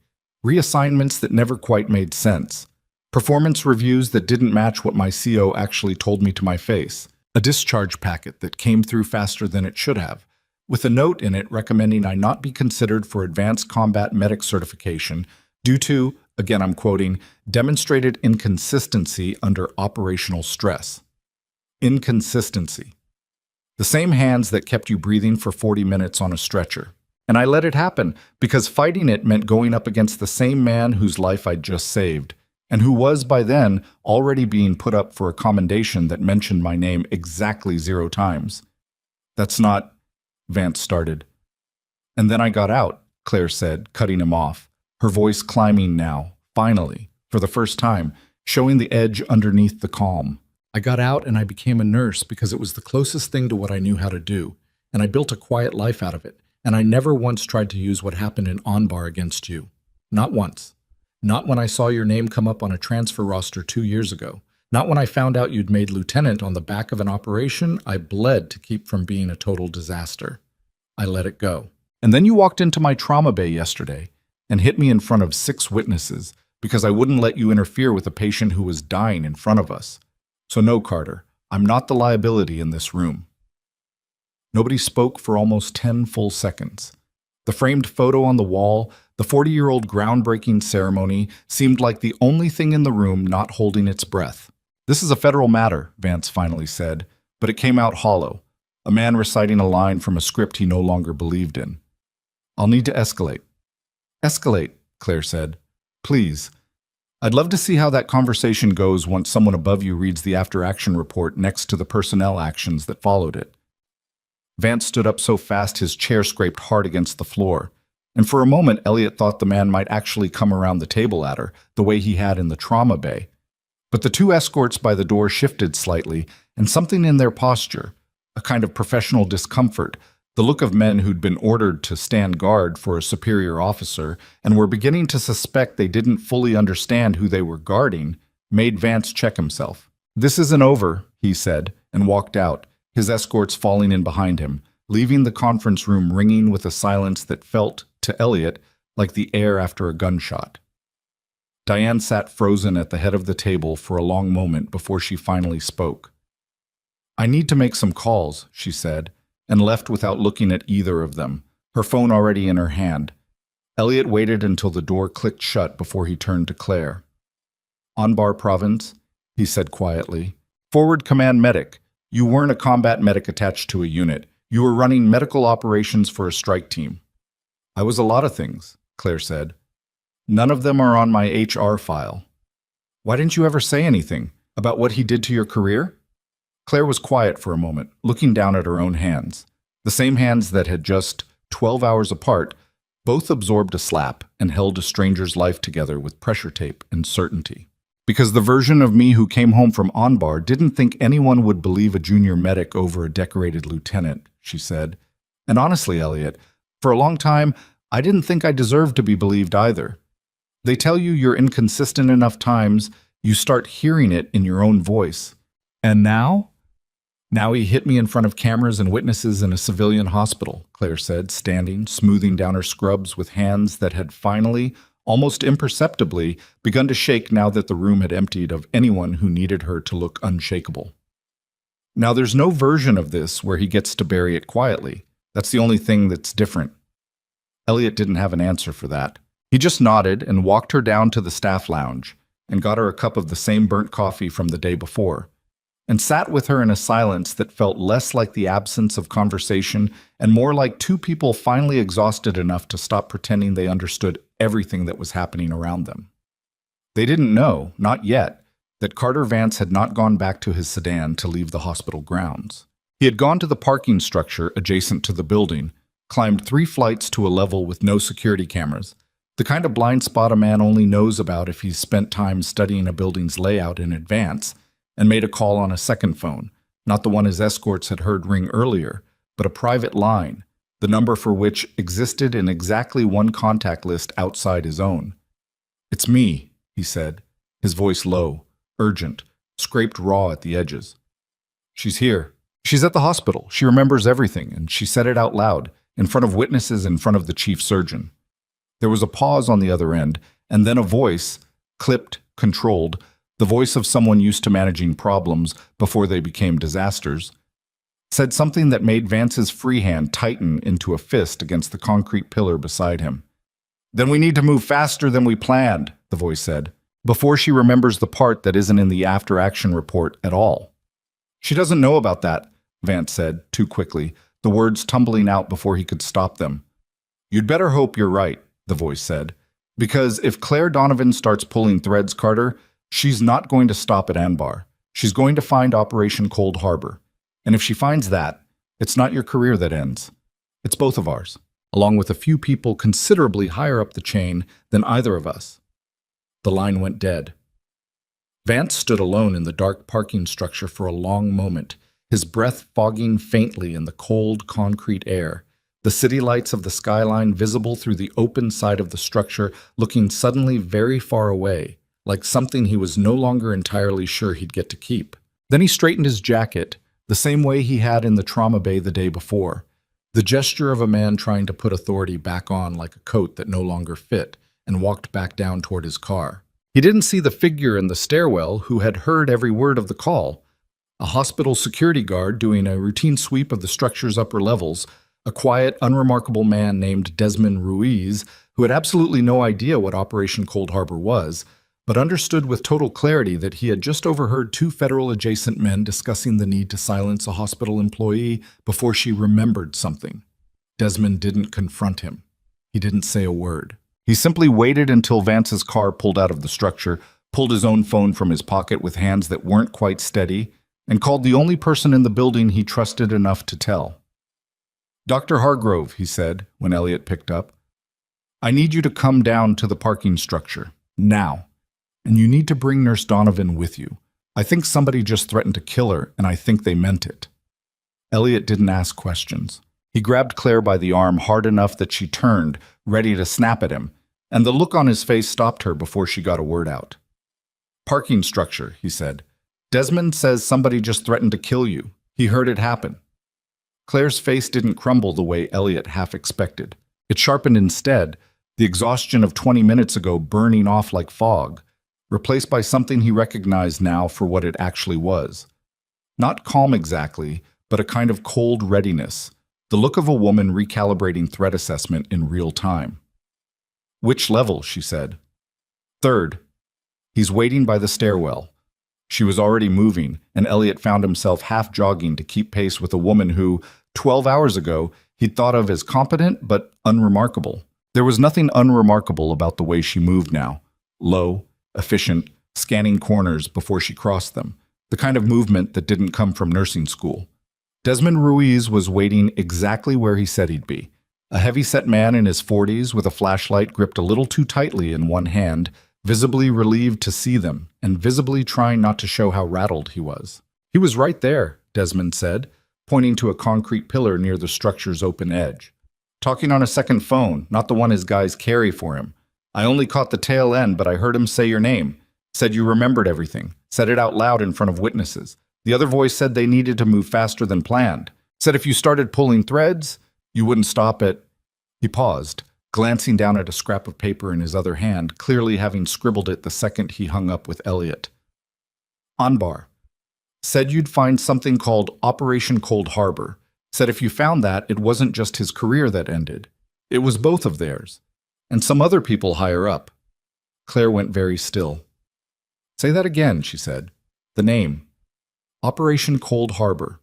Reassignments that never quite made sense. Performance reviews that didn't match what my CO actually told me to my face. A discharge packet that came through faster than it should have, with a note in it recommending I not be considered for advanced combat medic certification due to, again I'm quoting, demonstrated inconsistency under operational stress. Inconsistency. The same hands that kept you breathing for 40 minutes on a stretcher. And I let it happen because fighting it meant going up against the same man whose life I'd just saved, and who was by then already being put up for a commendation that mentioned my name exactly 0 times. That's not... Vance started. And then I got out, Claire said, cutting him off, her voice climbing now, finally, for the first time, showing the edge underneath the calm. I got out and I became a nurse because it was the closest thing to what I knew how to do, and I built a quiet life out of it, and I never once tried to use what happened in Anbar against you. Not once. Not when I saw your name come up on a transfer roster 2 years ago. Not when I found out you'd made lieutenant on the back of an operation I bled to keep from being a total disaster. I let it go. And then you walked into my trauma bay yesterday and hit me in front of 6 witnesses because I wouldn't let you interfere with a patient who was dying in front of us. So no, Carter, I'm not the liability in this room. Nobody spoke for almost 10 full seconds. The framed photo on the wall, the 40-year-old groundbreaking ceremony, seemed like the only thing in the room not holding its breath. This is a federal matter, Vance finally said, but it came out hollow, a man reciting a line from a script he no longer believed in. I'll need to escalate. Escalate, Claire said. Please. I'd love to see how that conversation goes once someone above you reads the after-action report next to the personnel actions that followed it. Vance stood up so fast his chair scraped hard against the floor, and for a moment Elliot thought the man might actually come around the table at her, the way he had in the trauma bay. But the 2 escorts by the door shifted slightly, and something in their posture, a kind of professional discomfort, the look of men who'd been ordered to stand guard for a superior officer and were beginning to suspect they didn't fully understand who they were guarding, made Vance check himself. This isn't over, he said, and walked out, his escorts falling in behind him, leaving the conference room ringing with a silence that felt, to Elliot, like the air after a gunshot. Diane sat frozen at the head of the table for a long moment before she finally spoke. I need to make some calls, she said, and left without looking at either of them, her phone already in her hand. Elliot waited until the door clicked shut before he turned to Claire. Anbar Province, he said quietly. Forward Command Medic. You weren't a combat medic attached to a unit. You were running medical operations for a strike team. I was a lot of things, Claire said. None of them are on my HR file. Why didn't you ever say anything about what he did to your career? Claire was quiet for a moment, looking down at her own hands. The same hands that had just 12 hours apart, both absorbed a slap and held a stranger's life together with pressure tape and certainty. Because the version of me who came home from Anbar didn't think anyone would believe a junior medic over a decorated lieutenant, she said. And honestly, Elliot, for a long time, I didn't think I deserved to be believed either. They tell you you're inconsistent enough times, you start hearing it in your own voice. And now? Now he hit me in front of cameras and witnesses in a civilian hospital, Claire said, standing, smoothing down her scrubs with hands that had finally, almost imperceptibly, begun to shake now that the room had emptied of anyone who needed her to look unshakable. Now there's no version of this where he gets to bury it quietly. That's the only thing that's different. Elliot didn't have an answer for that. He just nodded and walked her down to the staff lounge and got her a cup of the same burnt coffee from the day before, and sat with her in a silence that felt less like the absence of conversation and more like 2 people finally exhausted enough to stop pretending they understood everything that was happening around them. They didn't know, not yet, that Carter Vance had not gone back to his sedan to leave the hospital grounds. He had gone to the parking structure adjacent to the building, climbed 3 flights to a level with no security cameras, the kind of blind spot a man only knows about if he's spent time studying a building's layout in advance, and made a call on a second phone, not the one his escorts had heard ring earlier, but a private line, the number for which existed in exactly one contact list outside his own. It's me, he said, his voice low, urgent, scraped raw at the edges. She's here. She's at the hospital. She remembers everything, and she said it out loud, in front of witnesses, in front of the chief surgeon. There was a pause on the other end, and then a voice, clipped, controlled, the voice of someone used to managing problems before they became disasters, said something that made Vance's free hand tighten into a fist against the concrete pillar beside him. Then we need to move faster than we planned, the voice said, before she remembers the part that isn't in the after-action report at all. She doesn't know about that, Vance said, too quickly, the words tumbling out before he could stop them. You'd better hope you're right, the voice said, because if Claire Donovan starts pulling threads, Carter, she's not going to stop at Anbar. She's going to find Operation Cold Harbor. And if she finds that, it's not your career that ends. It's both of ours, along with a few people considerably higher up the chain than either of us. The line went dead. Vance stood alone in the dark parking structure for a long moment, his breath fogging faintly in the cold, concrete air, the city lights of the skyline visible through the open side of the structure looking suddenly very far away, like something he was no longer entirely sure he'd get to keep. Then he straightened his jacket, the same way he had in the trauma bay the day before, the gesture of a man trying to put authority back on like a coat that no longer fit, and walked back down toward his car. He didn't see the figure in the stairwell who had heard every word of the call. A hospital security guard doing a routine sweep of the structure's upper levels, a quiet, unremarkable man named Desmond Ruiz, who had absolutely no idea what Operation Cold Harbor was, but understood with total clarity that he had just overheard two federal-adjacent men discussing the need to silence a hospital employee before she remembered something. Desmond didn't confront him. He didn't say a word. He simply waited until Vance's car pulled out of the structure, pulled his own phone from his pocket with hands that weren't quite steady, and called the only person in the building he trusted enough to tell. "Dr. Hargrove," he said when Elliot picked up, "I need you to come down to the parking structure, now. And you need to bring Nurse Donovan with you. I think somebody just threatened to kill her, and I think they meant it." Elliot didn't ask questions. He grabbed Claire by the arm hard enough that she turned, ready to snap at him, and the look on his face stopped her before she got a word out. "Parking structure," he said. "Desmond says somebody just threatened to kill you. He heard it happen." Claire's face didn't crumble the way Elliot half expected. It sharpened instead, the exhaustion of 20 minutes ago burning off like fog, replaced by something he recognized now for what it actually was. Not calm exactly, but a kind of cold readiness, the look of a woman recalibrating threat assessment in real time. "Which level?" she said. "Third." "He's waiting by the stairwell." She was already moving, and Elliot found himself half jogging to keep pace with a woman who, 12 hours ago, he'd thought of as competent but unremarkable. There was nothing unremarkable about the way she moved now. Low, efficient, scanning corners before she crossed them, the kind of movement that didn't come from nursing school. Desmond Ruiz was waiting exactly where he said he'd be, a heavy-set man in his 40s with a flashlight gripped a little too tightly in one hand, visibly relieved to see them, and visibly trying not to show how rattled he was. "He was right there," Desmond said, pointing to a concrete pillar near the structure's open edge. "Talking on a second phone, not the one his guys carry for him. I only caught the tail end, but I heard him say your name. Said you remembered everything. Said it out loud in front of witnesses. The other voice said they needed to move faster than planned. Said if you started pulling threads, you wouldn't stop at..." He paused, glancing down at a scrap of paper in his other hand, clearly having scribbled it the second he hung up with Elliot. "Anbar. Said you'd find something called Operation Cold Harbor. Said if you found that, it wasn't just his career that ended. It was both of theirs. And some other people higher up." Claire went very still. "Say that again," she said. "The name." "Operation Cold Harbor."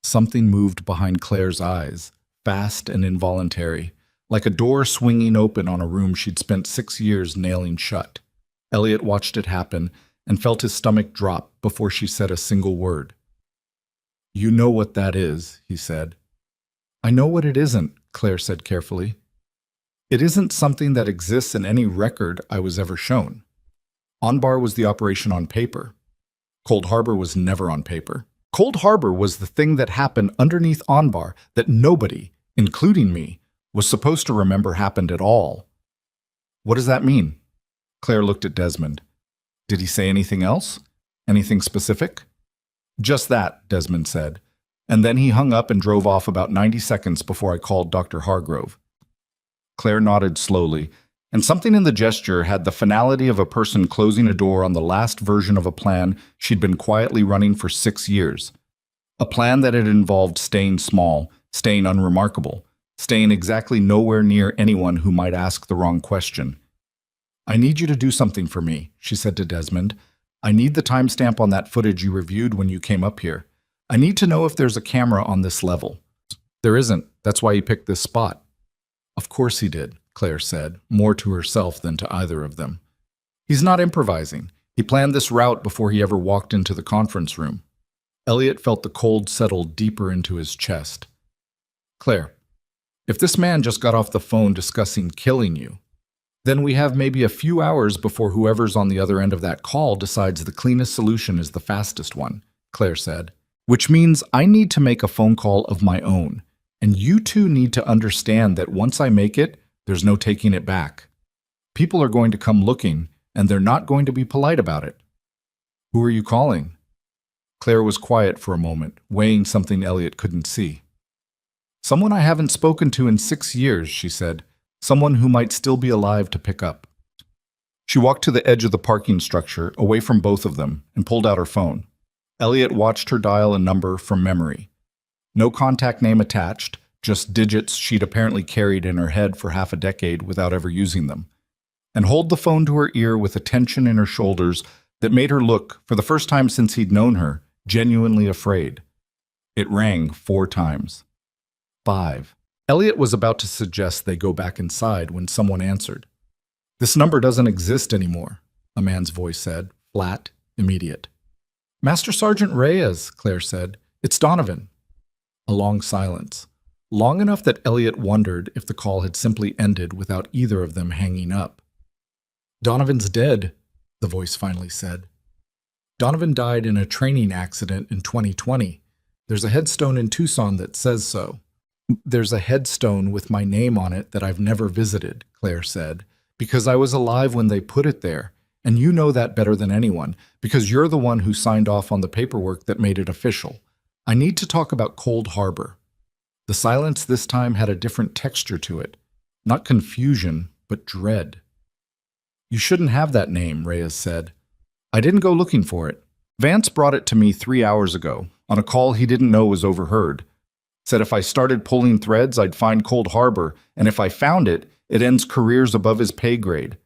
Something moved behind Claire's eyes, fast and involuntary, like a door swinging open on a room she'd spent 6 years nailing shut. Elliot watched it happen and felt his stomach drop before she said a single word. "You know what that is," he said. "I know what it isn't," Claire said carefully. "It isn't something that exists in any record I was ever shown. Anbar was the operation on paper. Cold Harbor was never on paper. Cold Harbor was the thing that happened underneath Anbar that nobody, including me, was supposed to remember happened at all." "What does that mean?" Claire looked at Desmond. "Did he say anything else? Anything specific?" "Just that," Desmond said. "And then he hung up and drove off about 90 seconds before I called Dr. Hargrove." Claire nodded slowly, and something in the gesture had the finality of a person closing a door on the last version of a plan she'd been quietly running for 6 years. A plan that had involved staying small, staying unremarkable, staying exactly nowhere near anyone who might ask the wrong question. "I need you to do something for me," she said to Desmond. "I need the timestamp on that footage you reviewed when you came up here. I need to know if there's a camera on this level." "There isn't. That's why he picked this spot." "Of course he did," Claire said, more to herself than to either of them. "He's not improvising. He planned this route before he ever walked into the conference room." Elliot felt the cold settle deeper into his chest. "Claire, if this man just got off the phone discussing killing you, Then we have maybe a few hours before whoever's on the other end of that call decides the cleanest solution is the fastest one, Claire said. Which means I need to make a phone call of my own. And you two need to understand that once I make it, there's no taking it back. People are going to come looking, and they're not going to be polite about it. Who are you calling? Claire was quiet for a moment, weighing something Elliot couldn't see. Someone I haven't spoken to in 6 years, she said. Someone who might still be alive to pick up. She walked to the edge of the parking structure, away from both of them, and pulled out her phone. Elliot watched her dial a number from memory. No contact name attached, just digits she'd apparently carried in her head for half a decade without ever using them, and hold the phone to her ear with a tension in her shoulders that made her look, for the first time since he'd known her, genuinely afraid. It rang 4 times. 5. Elliot was about to suggest they go back inside when someone answered. "This number doesn't exist anymore," a man's voice said, flat, immediate. "Master Sergeant Reyes," Claire said. "It's Donovan." A long silence, long enough that Elliot wondered if the call had simply ended without either of them hanging up. "Donovan's dead," the voice finally said. "Donovan died in a training accident in 2020. There's a headstone in Tucson that says so." "There's a headstone with my name on it that I've never visited," Claire said, "because I was alive when they put it there, and you know that better than anyone, because you're the one who signed off on the paperwork that made it official. I need to talk about Cold Harbor." The silence this time had a different texture to it, not confusion, but dread. "You shouldn't have that name," Reyes said. "I didn't go looking for it. Vance brought it to me 3 hours ago, on a call he didn't know was overheard. Said if I started pulling threads, I'd find Cold Harbor, and if I found it, it ends careers above his pay grade.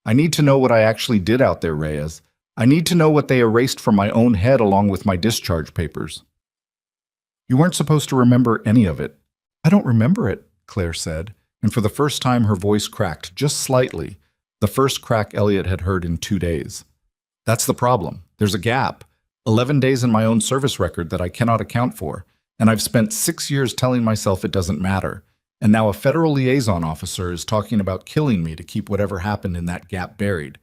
I need to know what I actually did out there, Reyes. I need to know what they erased from my own head along with my discharge papers." "You weren't supposed to remember any of it." "I don't remember it," Claire said, and for the first time her voice cracked, just slightly, the first crack Elliot had heard in 2 days. "That's the problem. There's a gap. 11 days in my own service record that I cannot account for. And I've spent 6 years telling myself it doesn't matter. And now a federal liaison officer is talking about killing me to keep whatever happened in that gap buried.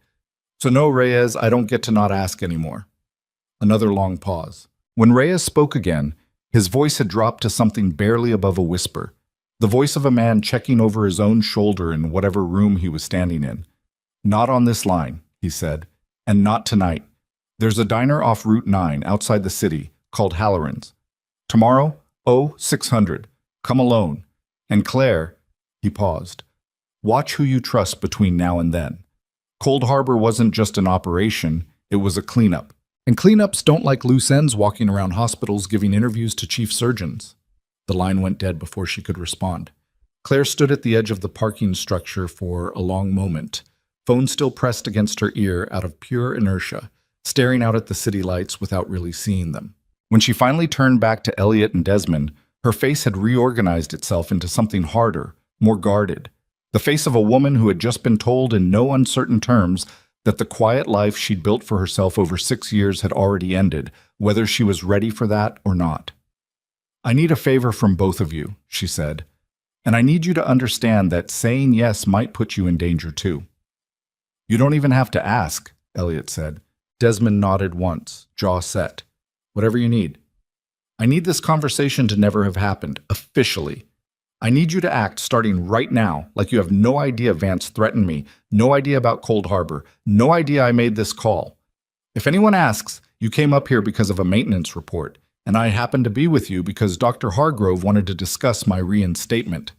So no, Reyes, I don't get to not ask anymore." Another long pause. When Reyes spoke again, his voice had dropped to something barely above a whisper, the voice of a man checking over his own shoulder in whatever room he was standing in. "Not on this line," he said, "and not tonight. There's a diner off Route 9 outside the city called Halloran's. Tomorrow, 0600. Come alone. And Claire," he paused, "watch who you trust between now and then. Cold Harbor wasn't just an operation, it was a cleanup. And cleanups don't like loose ends walking around hospitals giving interviews to chief surgeons." The line went dead before she could respond. Claire stood at the edge of the parking structure for a long moment, phone still pressed against her ear out of pure inertia, staring out at the city lights without really seeing them. When she finally turned back to Elliot and Desmond, her face had reorganized itself into something harder, more guarded. The face of a woman who had just been told in no uncertain terms that the quiet life she'd built for herself over 6 years had already ended, whether she was ready for that or not. "I need a favor from both of you," she said, "and I need you to understand that saying yes might put you in danger too." "You don't even have to ask," Elliot said. Desmond nodded once, jaw set. "Whatever you need. I need this conversation to never have happened, officially. I need you to act starting right now like you have no idea Vance threatened me, no idea about Cold Harbor, no idea I made this call. If anyone asks, you came up here because of a maintenance report, and I happened to be with you because Dr. Hargrove wanted to discuss my reinstatement."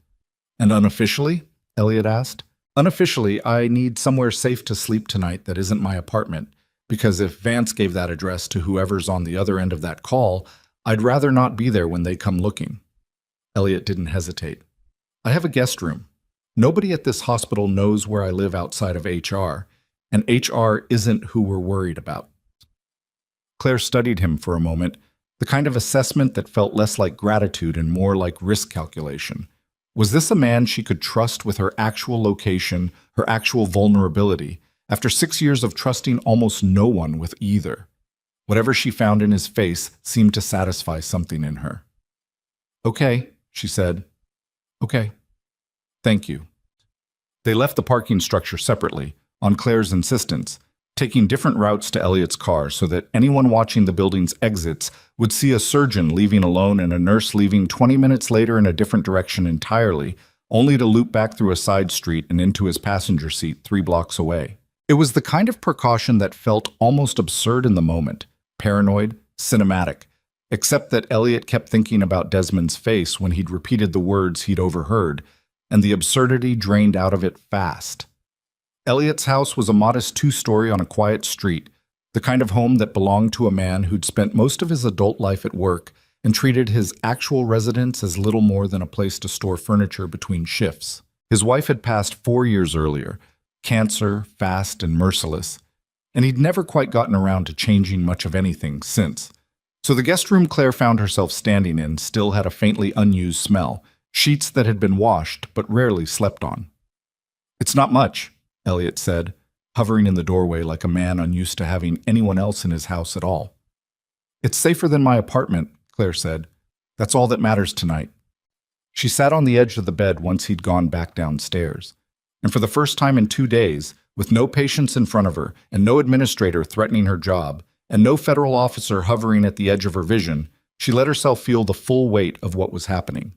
"And unofficially?" Elliot asked. "Unofficially, I need somewhere safe to sleep tonight that isn't my apartment. Because if Vance gave that address to whoever's on the other end of that call, I'd rather not be there when they come looking." Elliot didn't hesitate. "I have a guest room. Nobody at this hospital knows where I live outside of HR, and HR isn't who we're worried about." Claire studied him for a moment, the kind of assessment that felt less like gratitude and more like risk calculation. Was this a man she could trust with her actual location, her actual vulnerability, after 6 years of trusting almost no one with either? Whatever she found in his face seemed to satisfy something in her. "Okay," she said. "Okay. Thank you." They left the parking structure separately, on Claire's insistence, taking different routes to Elliot's car so that anyone watching the building's exits would see a surgeon leaving alone and a nurse leaving 20 minutes later in a different direction entirely, only to loop back through a side street and into his passenger seat 3 blocks away. It was the kind of precaution that felt almost absurd in the moment, paranoid, cinematic, except that Elliot kept thinking about Desmond's face when he'd repeated the words he'd overheard, and the absurdity drained out of it fast. Elliot's house was a modest 2-story on a quiet street, the kind of home that belonged to a man who'd spent most of his adult life at work and treated his actual residence as little more than a place to store furniture between shifts. His wife had passed 4 years earlier, cancer, fast and merciless, and he'd never quite gotten around to changing much of anything since. So the guest room Claire found herself standing in still had a faintly unused smell, sheets that had been washed but rarely slept on. "It's not much," Elliot said, hovering in the doorway like a man unused to having anyone else in his house at all. "It's safer than my apartment," Claire said. "That's all that matters tonight." She sat on the edge of the bed once he'd gone back downstairs, and for the first time in 2 days, with no patients in front of her and no administrator threatening her job, and no federal officer hovering at the edge of her vision, she let herself feel the full weight of what was happening.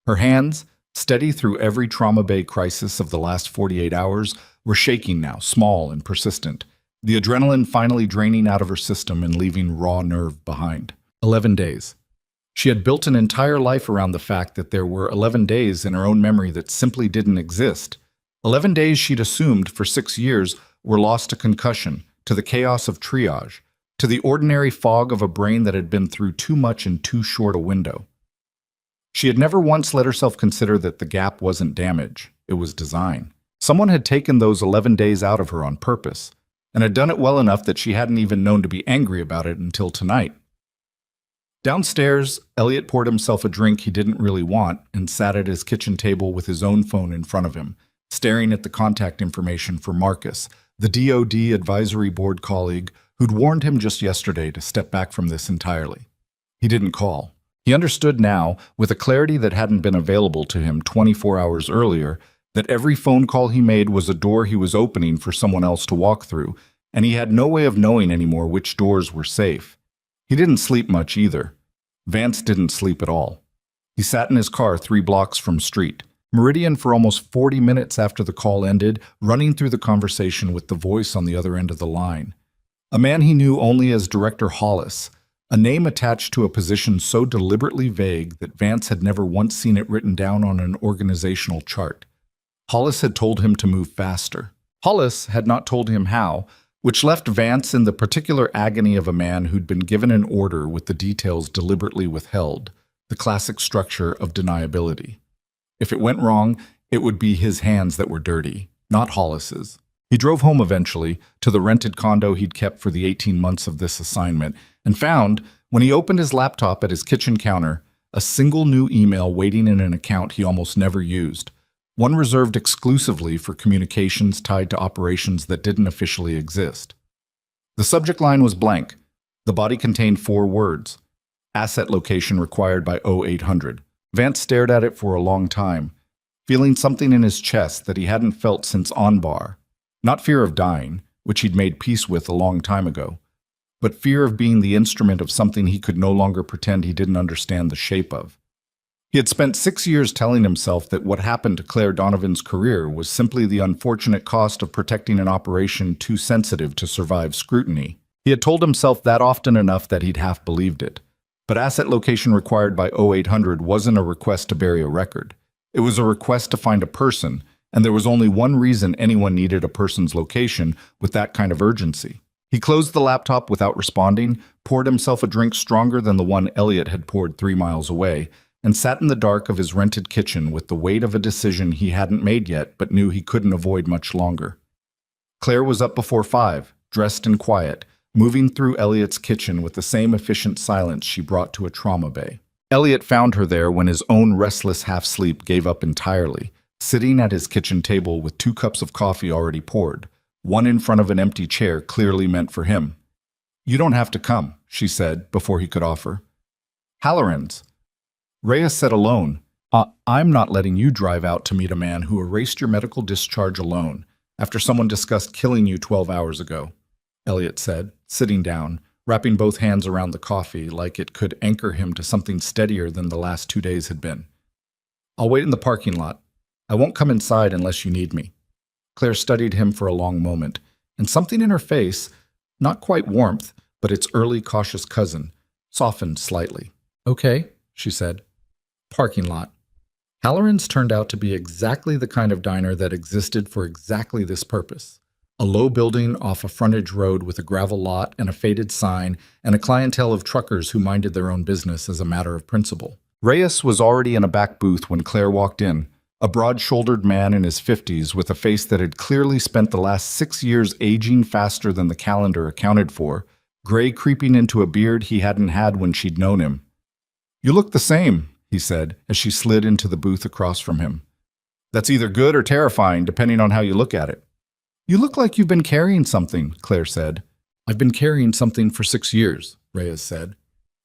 Her hands, steady through every trauma bay crisis of the last 48 hours, were shaking now, small and persistent, the adrenaline finally draining out of her system and leaving raw nerve behind. 11 days. She had built an entire life around the fact that there were 11 days in her own memory that simply didn't exist. 11 days she'd assumed for 6 years were lost to concussion, to the chaos of triage, to the ordinary fog of a brain that had been through too much in too short a window. She had never once let herself consider that the gap wasn't damage, it was design. Someone had taken those 11 days out of her on purpose, and had done it well enough that she hadn't even known to be angry about it until tonight. Downstairs, Elliot poured himself a drink he didn't really want and sat at his kitchen table with his own phone in front of him, staring at the contact information for Marcus, the DoD advisory board colleague who'd warned him just yesterday to step back from this entirely. He didn't call. He understood now, with a clarity that hadn't been available to him 24 hours earlier, that every phone call he made was a door he was opening for someone else to walk through, and he had no way of knowing anymore which doors were safe. He didn't sleep much either. Vance didn't sleep at all. He sat in his car 3 blocks from street, Meridian for almost 40 minutes after the call ended, running through the conversation with the voice on the other end of the line. A man he knew only as Director Hollis, a name attached to a position so deliberately vague that Vance had never once seen it written down on an organizational chart. Hollis had told him to move faster. Hollis had not told him how, which left Vance in the particular agony of a man who'd been given an order with the details deliberately withheld, the classic structure of deniability. If it went wrong, it would be his hands that were dirty, not Hollis's. He drove home eventually, to the rented condo he'd kept for the 18 months of this assignment, and found, when he opened his laptop at his kitchen counter, a single new email waiting in an account he almost never used, one reserved exclusively for communications tied to operations that didn't officially exist. The subject line was blank. The body contained 4 words. Asset location required by 0800. Vance stared at it for a long time, feeling something in his chest that he hadn't felt since OnBar. Not fear of dying, which he'd made peace with a long time ago, but fear of being the instrument of something he could no longer pretend he didn't understand the shape of. He had spent 6 years telling himself that what happened to Claire Donovan's career was simply the unfortunate cost of protecting an operation too sensitive to survive scrutiny. He had told himself that often enough that he'd half believed it. But asset location required by 0800 wasn't a request to bury a record. It was a request to find a person, and there was only one reason anyone needed a person's location with that kind of urgency. He closed the laptop without responding, poured himself a drink stronger than the one Elliot had poured 3 miles away, and sat in the dark of his rented kitchen with the weight of a decision he hadn't made yet but knew he couldn't avoid much longer. Claire was up before 5, dressed and quiet, moving through Elliot's kitchen with the same efficient silence she brought to a trauma bay. Elliot found her there when his own restless half-sleep gave up entirely, sitting at his kitchen table with 2 cups of coffee already poured, one in front of an empty chair clearly meant for him. "You don't have to come," she said before he could offer. "Halloran's." Rhea said alone, I'm not letting you drive out to meet a man who erased your medical discharge alone after someone discussed killing you 12 hours ago, Elliot said, sitting down, wrapping both hands around the coffee like it could anchor him to something steadier than the last 2 days had been. I'll wait in the parking lot. I won't come inside unless you need me. Claire studied him for a long moment, and something in her face, not quite warmth, but its early cautious cousin, softened slightly. Okay, she said. Parking lot. Halloran's turned out to be exactly the kind of diner that existed for exactly this purpose. A low building off a frontage road with a gravel lot and a faded sign and a clientele of truckers who minded their own business as a matter of principle. Reyes was already in a back booth when Claire walked in, a broad-shouldered man in his 50s with a face that had clearly spent the last 6 years aging faster than the calendar accounted for, gray creeping into a beard he hadn't had when she'd known him. You look the same, he said, as she slid into the booth across from him. That's either good or terrifying, depending on how you look at it. You look like you've been carrying something, Claire said. I've been carrying something for 6 years, Reyes said.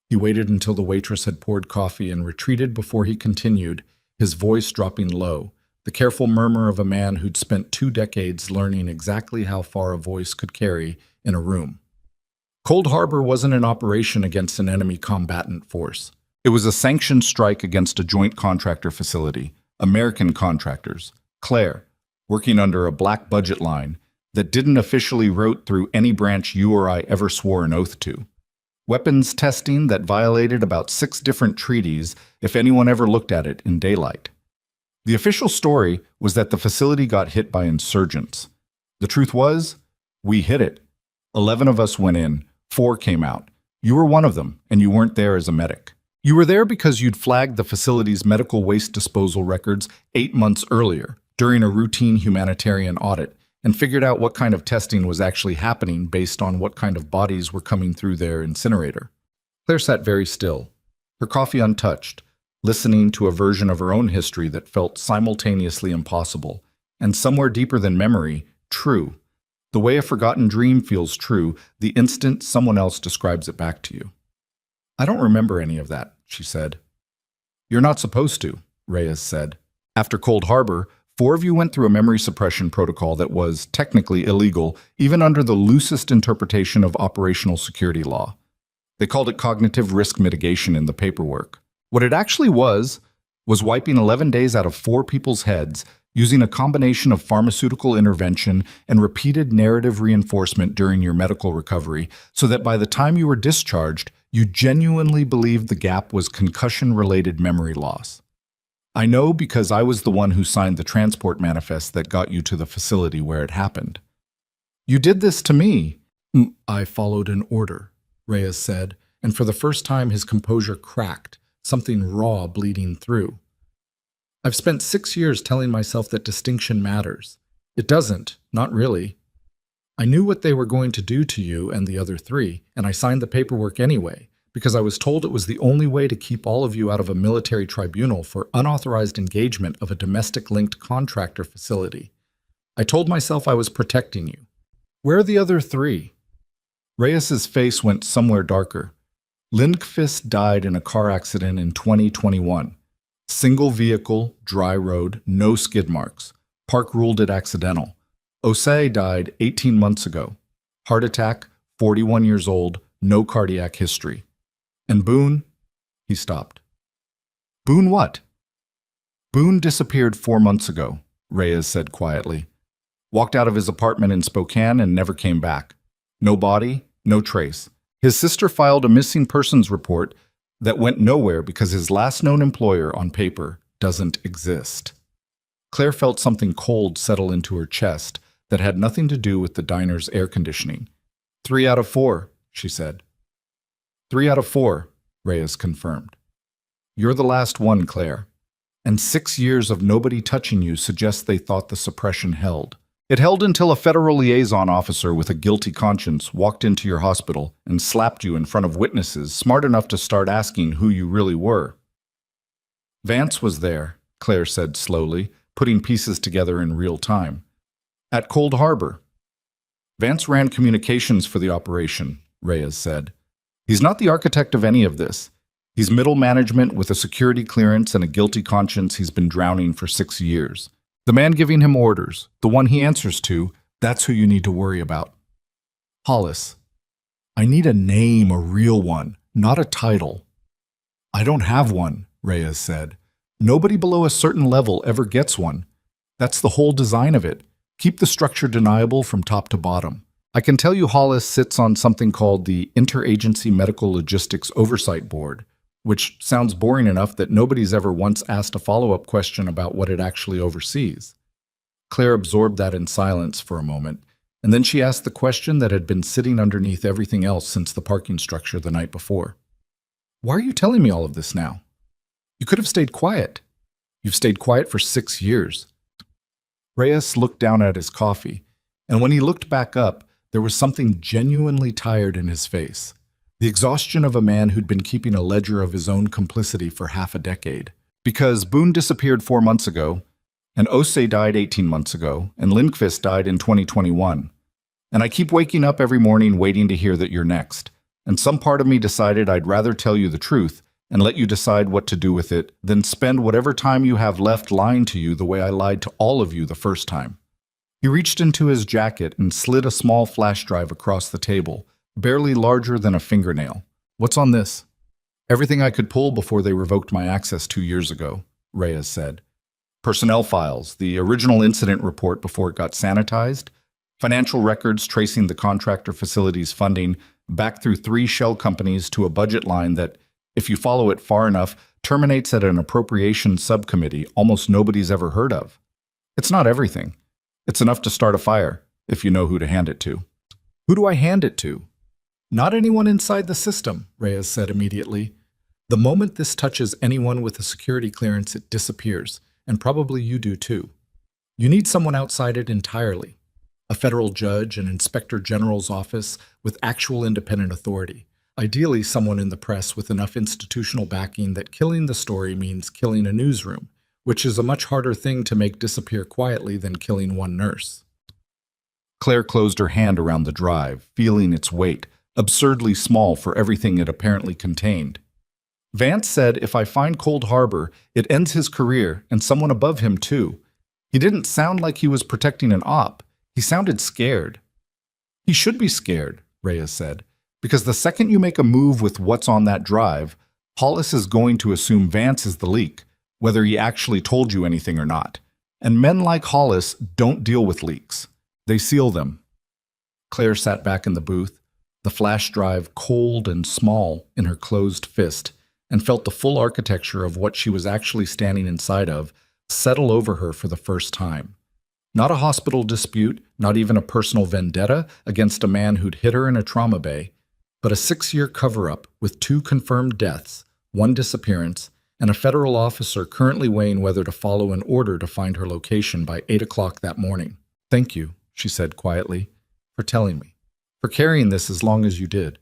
He waited until the waitress had poured coffee and retreated before he continued, his voice dropping low, the careful murmur of a man who'd spent 2 decades learning exactly how far a voice could carry in a room. Cold Harbor wasn't an operation against an enemy combatant force. It was a sanctioned strike against a joint contractor facility, American contractors, Claire, working under a black budget line that didn't officially rote through any branch you or I ever swore an oath to. Weapons testing that violated about 6 different treaties if anyone ever looked at it in daylight. The official story was that the facility got hit by insurgents. The truth was, we hit it. 11 of us went in, 4 came out. You were one of them, and you weren't there as a medic. You were there because you'd flagged the facility's medical waste disposal records 8 months earlier, during a routine humanitarian audit, and figured out what kind of testing was actually happening based on what kind of bodies were coming through their incinerator. Claire sat very still, her coffee untouched, listening to a version of her own history that felt simultaneously impossible, and somewhere deeper than memory, true. The way a forgotten dream feels true the instant someone else describes it back to you. I don't remember any of that, she said. You're not supposed to, Reyes said. After Cold Harbor, 4 of you went through a memory suppression protocol that was technically illegal, even under the loosest interpretation of operational security law. They called it cognitive risk mitigation in the paperwork. What it actually was wiping 11 days out of 4 people's heads using a combination of pharmaceutical intervention and repeated narrative reinforcement during your medical recovery so that by the time you were discharged, you genuinely believed the gap was concussion-related memory loss. I know because I was the one who signed the transport manifest that got you to the facility where it happened. You did this to me. I followed an order, Reyes said, and for the first time his composure cracked, something raw bleeding through. I've spent 6 years telling myself that distinction matters. It doesn't, not really. I knew what they were going to do to you and the other 3, and I signed the paperwork anyway, because I was told it was the only way to keep all of you out of a military tribunal for unauthorized engagement of a domestic-linked contractor facility. I told myself I was protecting you. Where are the other 3? Reyes's face went somewhere darker. Lindqvist died in a car accident in 2021. Single vehicle, dry road, no skid marks. Park ruled it accidental. Osei died 18 months ago. Heart attack, 41 years old, no cardiac history. And Boone? He stopped. Boone what? Boone disappeared 4 months ago, Reyes said quietly. Walked out of his apartment in Spokane and never came back. No body, no trace. His sister filed a missing persons report that went nowhere because his last known employer on paper doesn't exist. Claire felt something cold settle into her chest that had nothing to do with the diner's air conditioning. 3 out of 4, she said. 3 out of 4, Reyes confirmed. You're the last one, Claire. And 6 years of nobody touching you suggests they thought the suppression held. It held until a federal liaison officer with a guilty conscience walked into your hospital and slapped you in front of witnesses smart enough to start asking who you really were. Vance was there, Claire said slowly, putting pieces together in real time. At Cold Harbor. Vance ran communications for the operation, Reyes said. He's not the architect of any of this. He's middle management with a security clearance and a guilty conscience he's been drowning for 6 years. The man giving him orders, the one he answers to, that's who you need to worry about. Hollis. I need a name, a real one, not a title. I don't have one, Reyes said. Nobody below a certain level ever gets one. That's the whole design of it. Keep the structure deniable from top to bottom. I can tell you Hollis sits on something called the Interagency Medical Logistics Oversight Board, which sounds boring enough that nobody's ever once asked a follow-up question about what it actually oversees. Claire absorbed that in silence for a moment, and then she asked the question that had been sitting underneath everything else since the parking structure the night before. Why are you telling me all of this now? You could have stayed quiet. You've stayed quiet for 6 years. Reyes looked down at his coffee, and when he looked back up, there was something genuinely tired in his face. The exhaustion of a man who'd been keeping a ledger of his own complicity for half a decade. Because Boone disappeared 4 months ago, and Osei died 18 months ago, and Lindqvist died in 2021. And I keep waking up every morning waiting to hear that you're next. And some part of me decided I'd rather tell you the truth and let you decide what to do with it than spend whatever time you have left lying to you the way I lied to all of you the first time. He reached into his jacket and slid a small flash drive across the table, barely larger than a fingernail. What's on this? Everything I could pull before they revoked my access 2 years ago, Reyes said. Personnel files, the original incident report before it got sanitized, financial records tracing the contractor facility's funding back through 3 shell companies to a budget line that, if you follow it far enough, terminates at an appropriations subcommittee almost nobody's ever heard of. It's not everything. It's enough to start a fire, if you know who to hand it to. Who do I hand it to? Not anyone inside the system, Reyes said immediately. The moment this touches anyone with a security clearance, it disappears, and probably you do too. You need someone outside it entirely. A federal judge, an inspector general's office with actual independent authority. Ideally, someone in the press with enough institutional backing that killing the story means killing a newsroom, which is a much harder thing to make disappear quietly than killing one nurse. Claire closed her hand around the drive, feeling its weight, absurdly small for everything it apparently contained. Vance said if I find Cold Harbor, it ends his career and someone above him too. He didn't sound like he was protecting an op. He sounded scared. He should be scared, Reyes said, because the second you make a move with what's on that drive, Hollis is going to assume Vance is the leak, whether he actually told you anything or not. And men like Hollis don't deal with leaks. They seal them. Claire sat back in the booth, the flash drive cold and small in her closed fist, and felt the full architecture of what she was actually standing inside of settle over her for the first time. Not a hospital dispute, not even a personal vendetta against a man who'd hit her in a trauma bay, but a 6-year cover-up with 2 confirmed deaths, 1 disappearance, and a federal officer currently weighing whether to follow an order to find her location by 8 o'clock that morning. Thank you, she said quietly, for telling me, for carrying this as long as you did.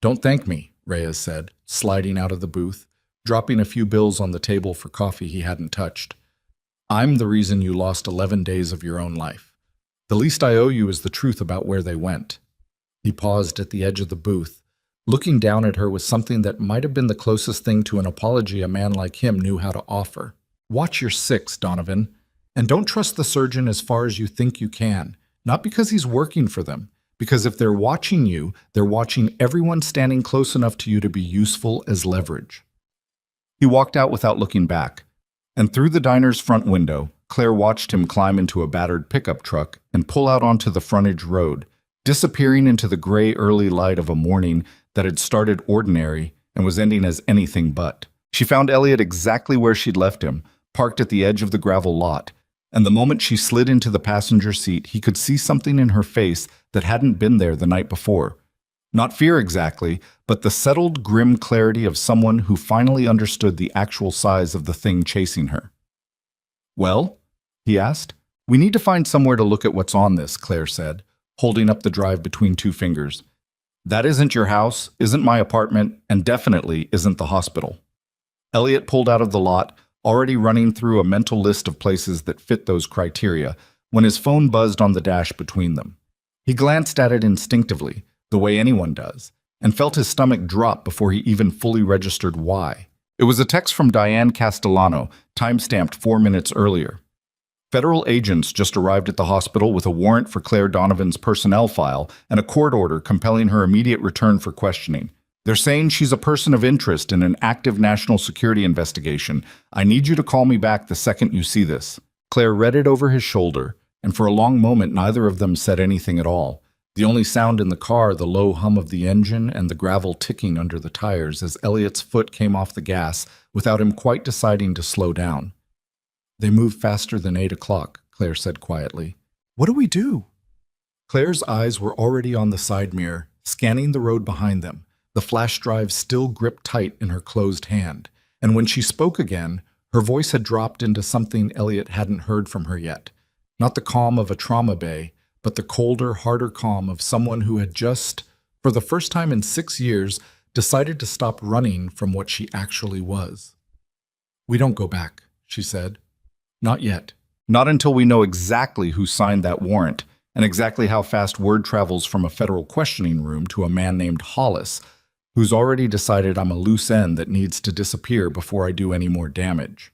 Don't thank me, Reyes said, sliding out of the booth, dropping a few bills on the table for coffee he hadn't touched. I'm the reason you lost 11 days of your own life. The least I owe you is the truth about where they went. He paused at the edge of the booth, looking down at her with something that might have been the closest thing to an apology a man like him knew how to offer. Watch your 6, Donovan, and don't trust the surgeon as far as you think you can, not because he's working for them, because if they're watching you, they're watching everyone standing close enough to you to be useful as leverage. He walked out without looking back, and through the diner's front window, Claire watched him climb into a battered pickup truck and pull out onto the frontage road, disappearing into the gray early light of a morning that had started ordinary and was ending as anything but. She found Elliot exactly where she'd left him, parked at the edge of the gravel lot, and the moment she slid into the passenger seat, he could see something in her face that hadn't been there the night before. Not fear exactly, but the settled, grim clarity of someone who finally understood the actual size of the thing chasing her. Well, he asked. We need to find somewhere to look at what's on this, Claire said, holding up the drive between 2 fingers. That isn't your house, isn't my apartment, and definitely isn't the hospital. Elliot pulled out of the lot, already running through a mental list of places that fit those criteria, when his phone buzzed on the dash between them. He glanced at it instinctively, the way anyone does, and felt his stomach drop before he even fully registered why. It was a text from Diane Castellano, time-stamped 4 minutes earlier. Federal agents just arrived at the hospital with a warrant for Claire Donovan's personnel file and a court order compelling her immediate return for questioning. They're saying she's a person of interest in an active national security investigation. I need you to call me back the second you see this. Claire read it over his shoulder, and for a long moment neither of them said anything at all. The only sound in the car, the low hum of the engine and the gravel ticking under the tires as Elliot's foot came off the gas without him quite deciding to slow down. They move faster than 8 o'clock, Claire said quietly. What do we do? Claire's eyes were already on the side mirror, scanning the road behind them, the flash drive still gripped tight in her closed hand. And when she spoke again, her voice had dropped into something Elliot hadn't heard from her yet. Not the calm of a trauma bay, but the colder, harder calm of someone who had just, for the first time in 6 years, decided to stop running from what she actually was. We don't go back, she said. Not yet. Not until we know exactly who signed that warrant and exactly how fast word travels from a federal questioning room to a man named Hollis, who's already decided I'm a loose end that needs to disappear before I do any more damage.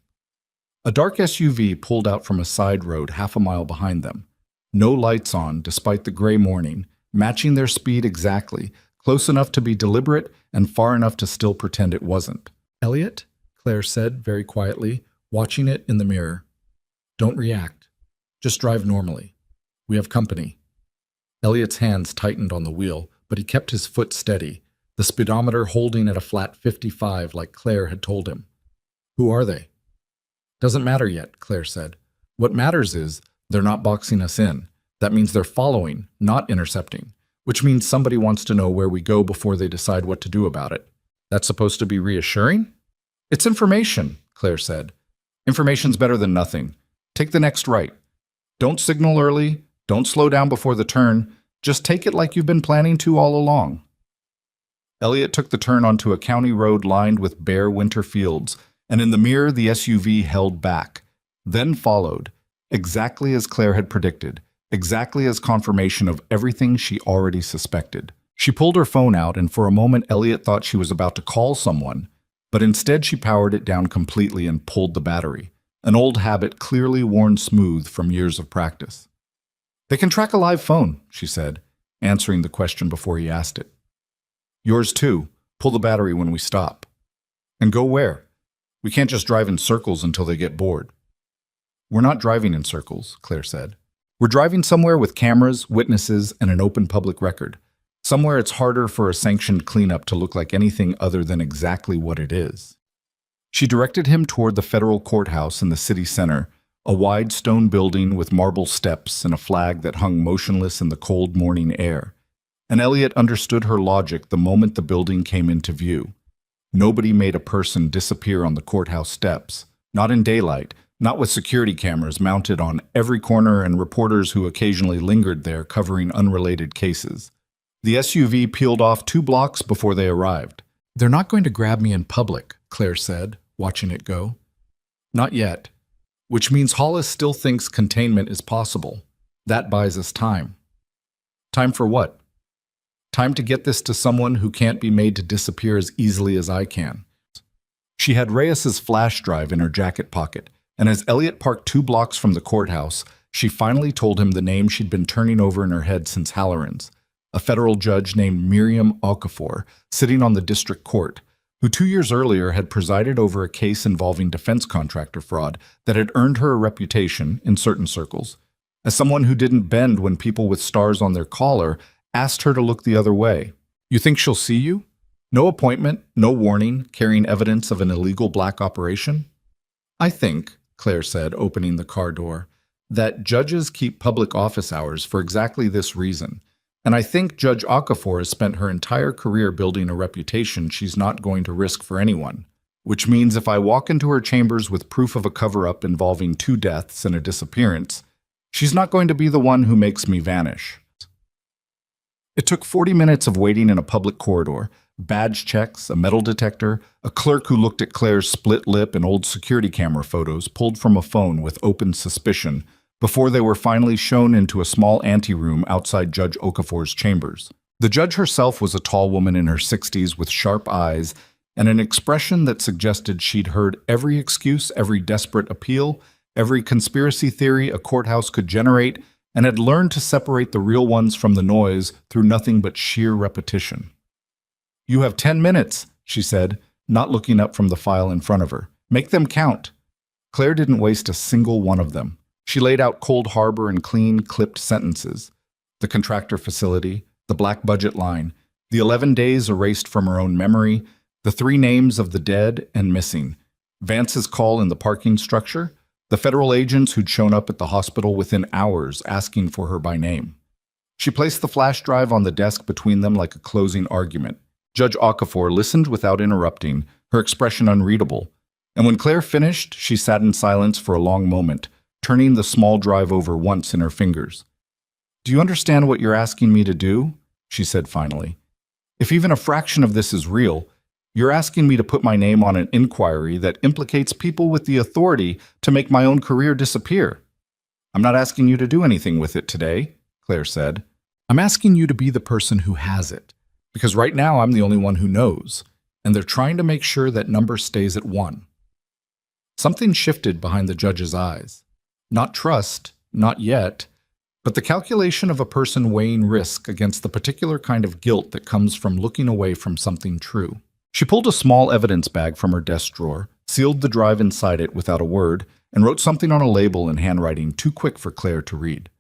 A dark SUV pulled out from a side road half a mile behind them. No lights on, despite the gray morning, matching their speed exactly, close enough to be deliberate and far enough to still pretend it wasn't. Elliot, Claire said very quietly, watching it in the mirror. Don't react. Just drive normally. We have company. Elliot's hands tightened on the wheel, but he kept his foot steady, the speedometer holding at a flat 55 like Claire had told him. Who are they? Doesn't matter yet, Claire said. What matters is they're not boxing us in. That means they're following, not intercepting, which means somebody wants to know where we go before they decide what to do about it. That's supposed to be reassuring? It's information, Claire said. Information's better than nothing. Take the next right. Don't signal early. Don't slow down before the turn. Just take it like you've been planning to all along. Elliot took the turn onto a county road lined with bare winter fields, and in the mirror the SUV held back, then followed, exactly as Claire had predicted, exactly as confirmation of everything she already suspected. She pulled her phone out, and for a moment Elliot thought she was about to call someone, but instead she powered it down completely and pulled the battery, an old habit clearly worn smooth from years of practice. They can track a live phone, she said, answering the question before he asked it. Yours too. Pull the battery when we stop. And go where? We can't just drive in circles until they get bored. We're not driving in circles, Claire said. We're driving somewhere with cameras, witnesses, and an open public record. Somewhere it's harder for a sanctioned cleanup to look like anything other than exactly what it is. She directed him toward the federal courthouse in the city center, a wide stone building with marble steps and a flag that hung motionless in the cold morning air. And Elliot understood her logic the moment the building came into view. Nobody made a person disappear on the courthouse steps, not in daylight, not with security cameras mounted on every corner and reporters who occasionally lingered there covering unrelated cases. The SUV peeled off 2 blocks before they arrived. They're not going to grab me in public, Claire said, watching it go. Not yet. Which means Hollis still thinks containment is possible. That buys us time. Time for what? Time to get this to someone who can't be made to disappear as easily as I can. She had Reyes's flash drive in her jacket pocket, and as Elliot parked 2 blocks from the courthouse, she finally told him the name she'd been turning over in her head since Halloran's, a federal judge named Miriam Okafor, sitting on the district court, who 2 years earlier had presided over a case involving defense contractor fraud that had earned her a reputation, in certain circles, as someone who didn't bend when people with stars on their collar asked her to look the other way. You think she'll see you? No appointment, no warning, carrying evidence of an illegal black operation? I think, Claire said, opening the car door, that judges keep public office hours for exactly this reason. And I think Judge Okafor has spent her entire career building a reputation she's not going to risk for anyone. Which means if I walk into her chambers with proof of a cover-up involving 2 deaths and a disappearance, she's not going to be the one who makes me vanish. It took 40 minutes of waiting in a public corridor, badge checks, a metal detector, a clerk who looked at Claire's split lip and old security camera photos pulled from a phone with open suspicion, before they were finally shown into a small anteroom outside Judge Okafor's chambers. The judge herself was a tall woman in her 60s with sharp eyes and an expression that suggested she'd heard every excuse, every desperate appeal, every conspiracy theory a courthouse could generate, and had learned to separate the real ones from the noise through nothing but sheer repetition. "You have 10 minutes, she said, not looking up from the file in front of her. "Make them count." Claire didn't waste a single one of them. She laid out Cold Harbor in clean, clipped sentences. The contractor facility, the black budget line, the 11 days erased from her own memory, the 3 names of the dead and missing, Vance's call in the parking structure, the federal agents who'd shown up at the hospital within hours asking for her by name. She placed the flash drive on the desk between them like a closing argument. Judge Okafor listened without interrupting, her expression unreadable. And when Claire finished, she sat in silence for a long moment, turning the small drive over once in her fingers. "Do you understand what you're asking me to do?" she said finally. "If even a fraction of this is real, you're asking me to put my name on an inquiry that implicates people with the authority to make my own career disappear." "I'm not asking you to do anything with it today," Claire said. "I'm asking you to be the person who has it, because right now I'm the only one who knows, and they're trying to make sure that number stays at 1. Something shifted behind the judge's eyes. Not trust, not yet, but the calculation of a person weighing risk against the particular kind of guilt that comes from looking away from something true. She pulled a small evidence bag from her desk drawer, sealed the drive inside it without a word, and wrote something on a label in handwriting too quick for Claire to read.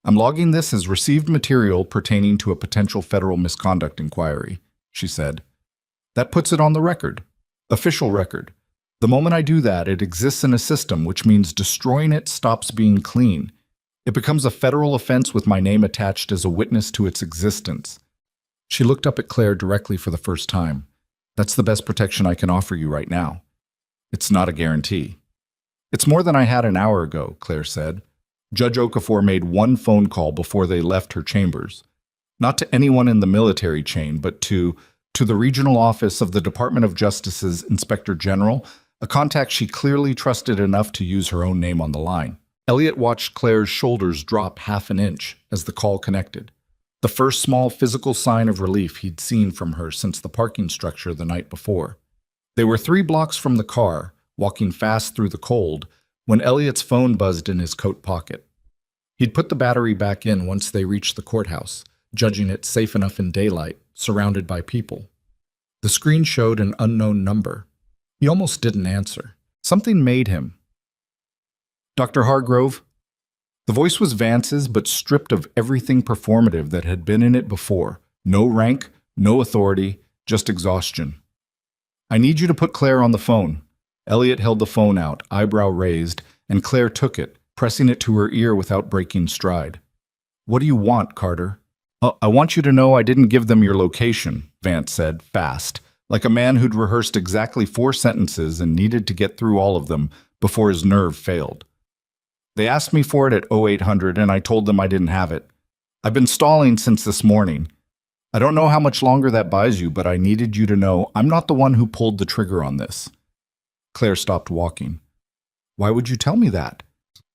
"I'm logging this as received material pertaining to a potential federal misconduct inquiry," she said. "That puts it on the record. Official record. The moment I do that, it exists in a system, which means destroying it stops being clean. It becomes a federal offense with my name attached as a witness to its existence." She looked up at Claire directly for the first time. "That's the best protection I can offer you right now. It's not a guarantee." "It's more than I had an hour ago," Claire said. Judge Okafor made one phone call before they left her chambers. Not to anyone in the military chain, but to the regional office of the Department of Justice's Inspector General, a contact she clearly trusted enough to use her own name on the line. Elliot watched Claire's shoulders drop half an inch as the call connected. The first small physical sign of relief he'd seen from her since the parking structure the night before. They were 3 blocks from the car, walking fast through the cold, when Elliot's phone buzzed in his coat pocket. He'd put the battery back in once they reached the courthouse, judging it safe enough in daylight, surrounded by people. The screen showed an unknown number. He almost didn't answer. Something made him. "Dr. Hargrove?" The voice was Vance's, but stripped of everything performative that had been in it before. No rank, no authority, just exhaustion. "I need you to put Claire on the phone." Elliot held the phone out, eyebrow raised, and Claire took it, pressing it to her ear without breaking stride. "What do you want, Carter?" I want you to know I didn't give them your location," Vance said, fast, like a man who'd rehearsed exactly 4 sentences and needed to get through all of them before his nerve failed. "They asked me for it at 0800 and I told them I didn't have it. I've been stalling since this morning. I don't know how much longer that buys you, but I needed you to know I'm not the one who pulled the trigger on this." Claire stopped walking. "Why would you tell me that?"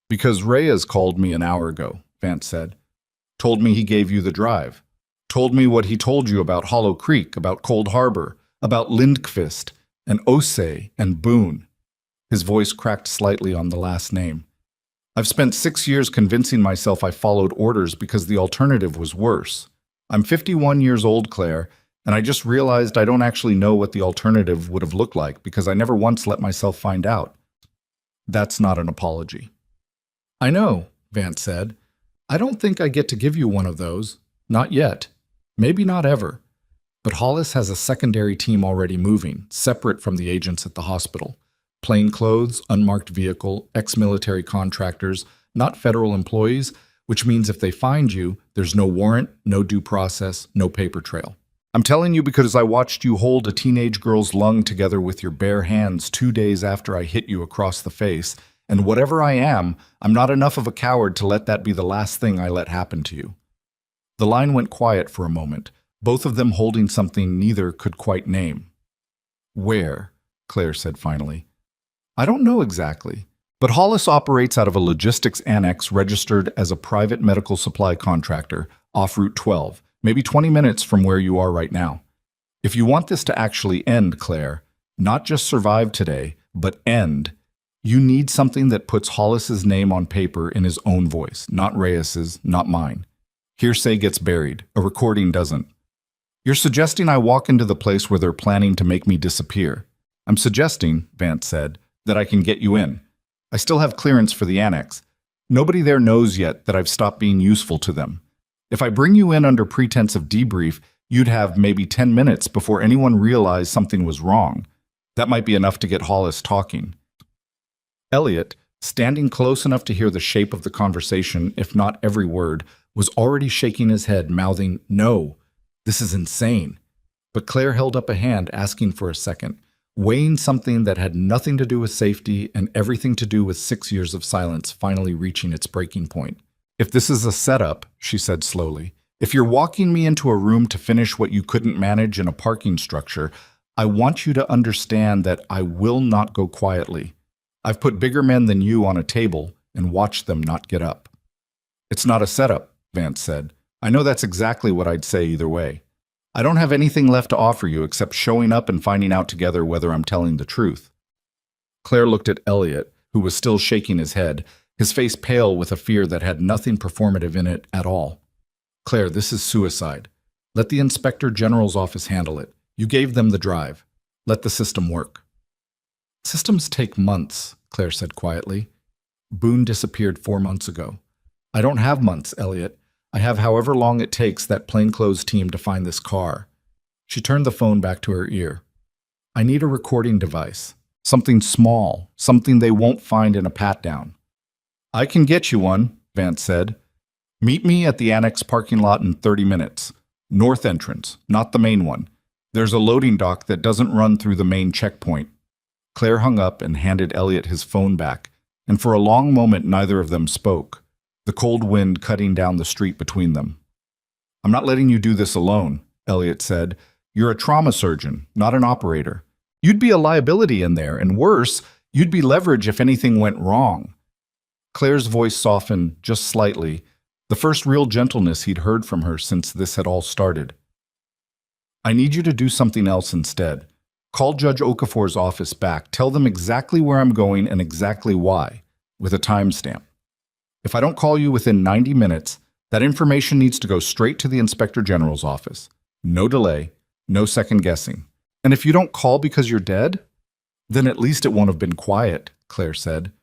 "Because Reyes called me an hour ago," Vance said. "Told me he gave you the drive. Told me what he told you about Hollow Creek, about Cold Harbor, about Lindqvist, and Osei, and Boone." His voice cracked slightly on the last name. "I've spent 6 years convincing myself I followed orders because the alternative was worse. I'm 51 years old, Claire, and I just realized I don't actually know what the alternative would have looked like because I never once let myself find out." "That's not an apology." "I know," Vance said. "I don't think I get to give you one of those. Not yet. Maybe not ever. But Hollis has a secondary team already moving, separate from the agents at the hospital. Plain clothes, unmarked vehicle, ex-military contractors, not federal employees, which means if they find you, there's no warrant, no due process, no paper trail. I'm telling you because I watched you hold a teenage girl's lung together with your bare hands 2 days after I hit you across the face, and whatever I am, I'm not enough of a coward to let that be the last thing I let happen to you." The line went quiet for a moment, both of them holding something neither could quite name. "Where?" Claire said finally. "I don't know exactly, but Hollis operates out of a logistics annex registered as a private medical supply contractor off Route 12, maybe 20 minutes from where you are right now. If you want this to actually end, Claire, not just survive today, but end, you need something that puts Hollis's name on paper in his own voice, not Reyes's, not mine. Hearsay gets buried, a recording doesn't. You're suggesting I walk into the place where they're planning to make me disappear. I'm suggesting, Vance said, that I can get you in. I still have clearance for the annex. Nobody there knows yet that I've stopped being useful to them. If I bring you in under pretense of debrief, you'd have maybe 10 minutes before anyone realized something was wrong. That might be enough to get Hollis talking. Elliot, standing close enough to hear the shape of the conversation, if not every word, was already shaking his head, mouthing, "No, this is insane." But Claire held up a hand, asking for a second, weighing something that had nothing to do with safety and everything to do with 6 years of silence finally reaching its breaking point. "If this is a setup," she said slowly, "if you're walking me into a room to finish what you couldn't manage in a parking structure, I want you to understand that I will not go quietly. I've put bigger men than you on a table and watched them not get up." "It's not a setup," Vance said. "I know that's exactly what I'd say either way. I don't have anything left to offer you except showing up and finding out together whether I'm telling the truth." Claire looked at Elliot, who was still shaking his head, his face pale with a fear that had nothing performative in it at all. "Claire, this is suicide. Let the Inspector General's office handle it. You gave them the drive. Let the system work." "Systems take months," Claire said quietly. "Boone disappeared 4 months ago. I don't have months, Elliot. I have however long it takes that plainclothes team to find this car." She turned the phone back to her ear. "I need a recording device. Something small, something they won't find in a pat-down." "I can get you one," Vance said. "Meet me at the annex parking lot in 30 minutes. North entrance, not the main one. There's a loading dock that doesn't run through the main checkpoint." Claire hung up and handed Elliot his phone back, and for a long moment neither of them spoke, the cold wind cutting down the street between them. "I'm not letting you do this alone," Elliot said. "You're a trauma surgeon, not an operator. You'd be a liability in there, and worse, you'd be leverage if anything went wrong." Claire's voice softened just slightly, the first real gentleness he'd heard from her since this had all started. "I need you to do something else instead. Call Judge Okafor's office back. Tell them exactly where I'm going and exactly why, with a timestamp. If I don't call you within 90 minutes, that information needs to go straight to the Inspector General's office. No delay, no second guessing. And if you don't call because you're dead, then at least it won't have been quiet," Claire said.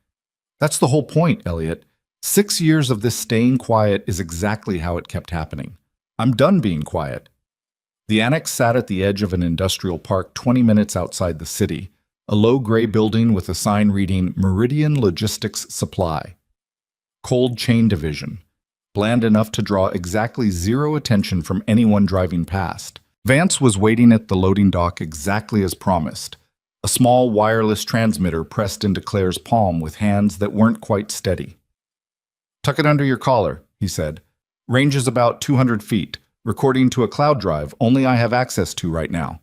"That's the whole point, Elliot. 6 years of this staying quiet is exactly how it kept happening. I'm done being quiet." The annex sat at the edge of an industrial park 20 minutes outside the city, a low gray building with a sign reading Meridian Logistics Supply. Cold chain division, bland enough to draw exactly zero attention from anyone driving past. Vance was waiting at the loading dock exactly as promised, a small wireless transmitter pressed into Claire's palm with hands that weren't quite steady. "Tuck it under your collar," he said. "Range is about 200 feet. Recording to a cloud drive only I have access to right now.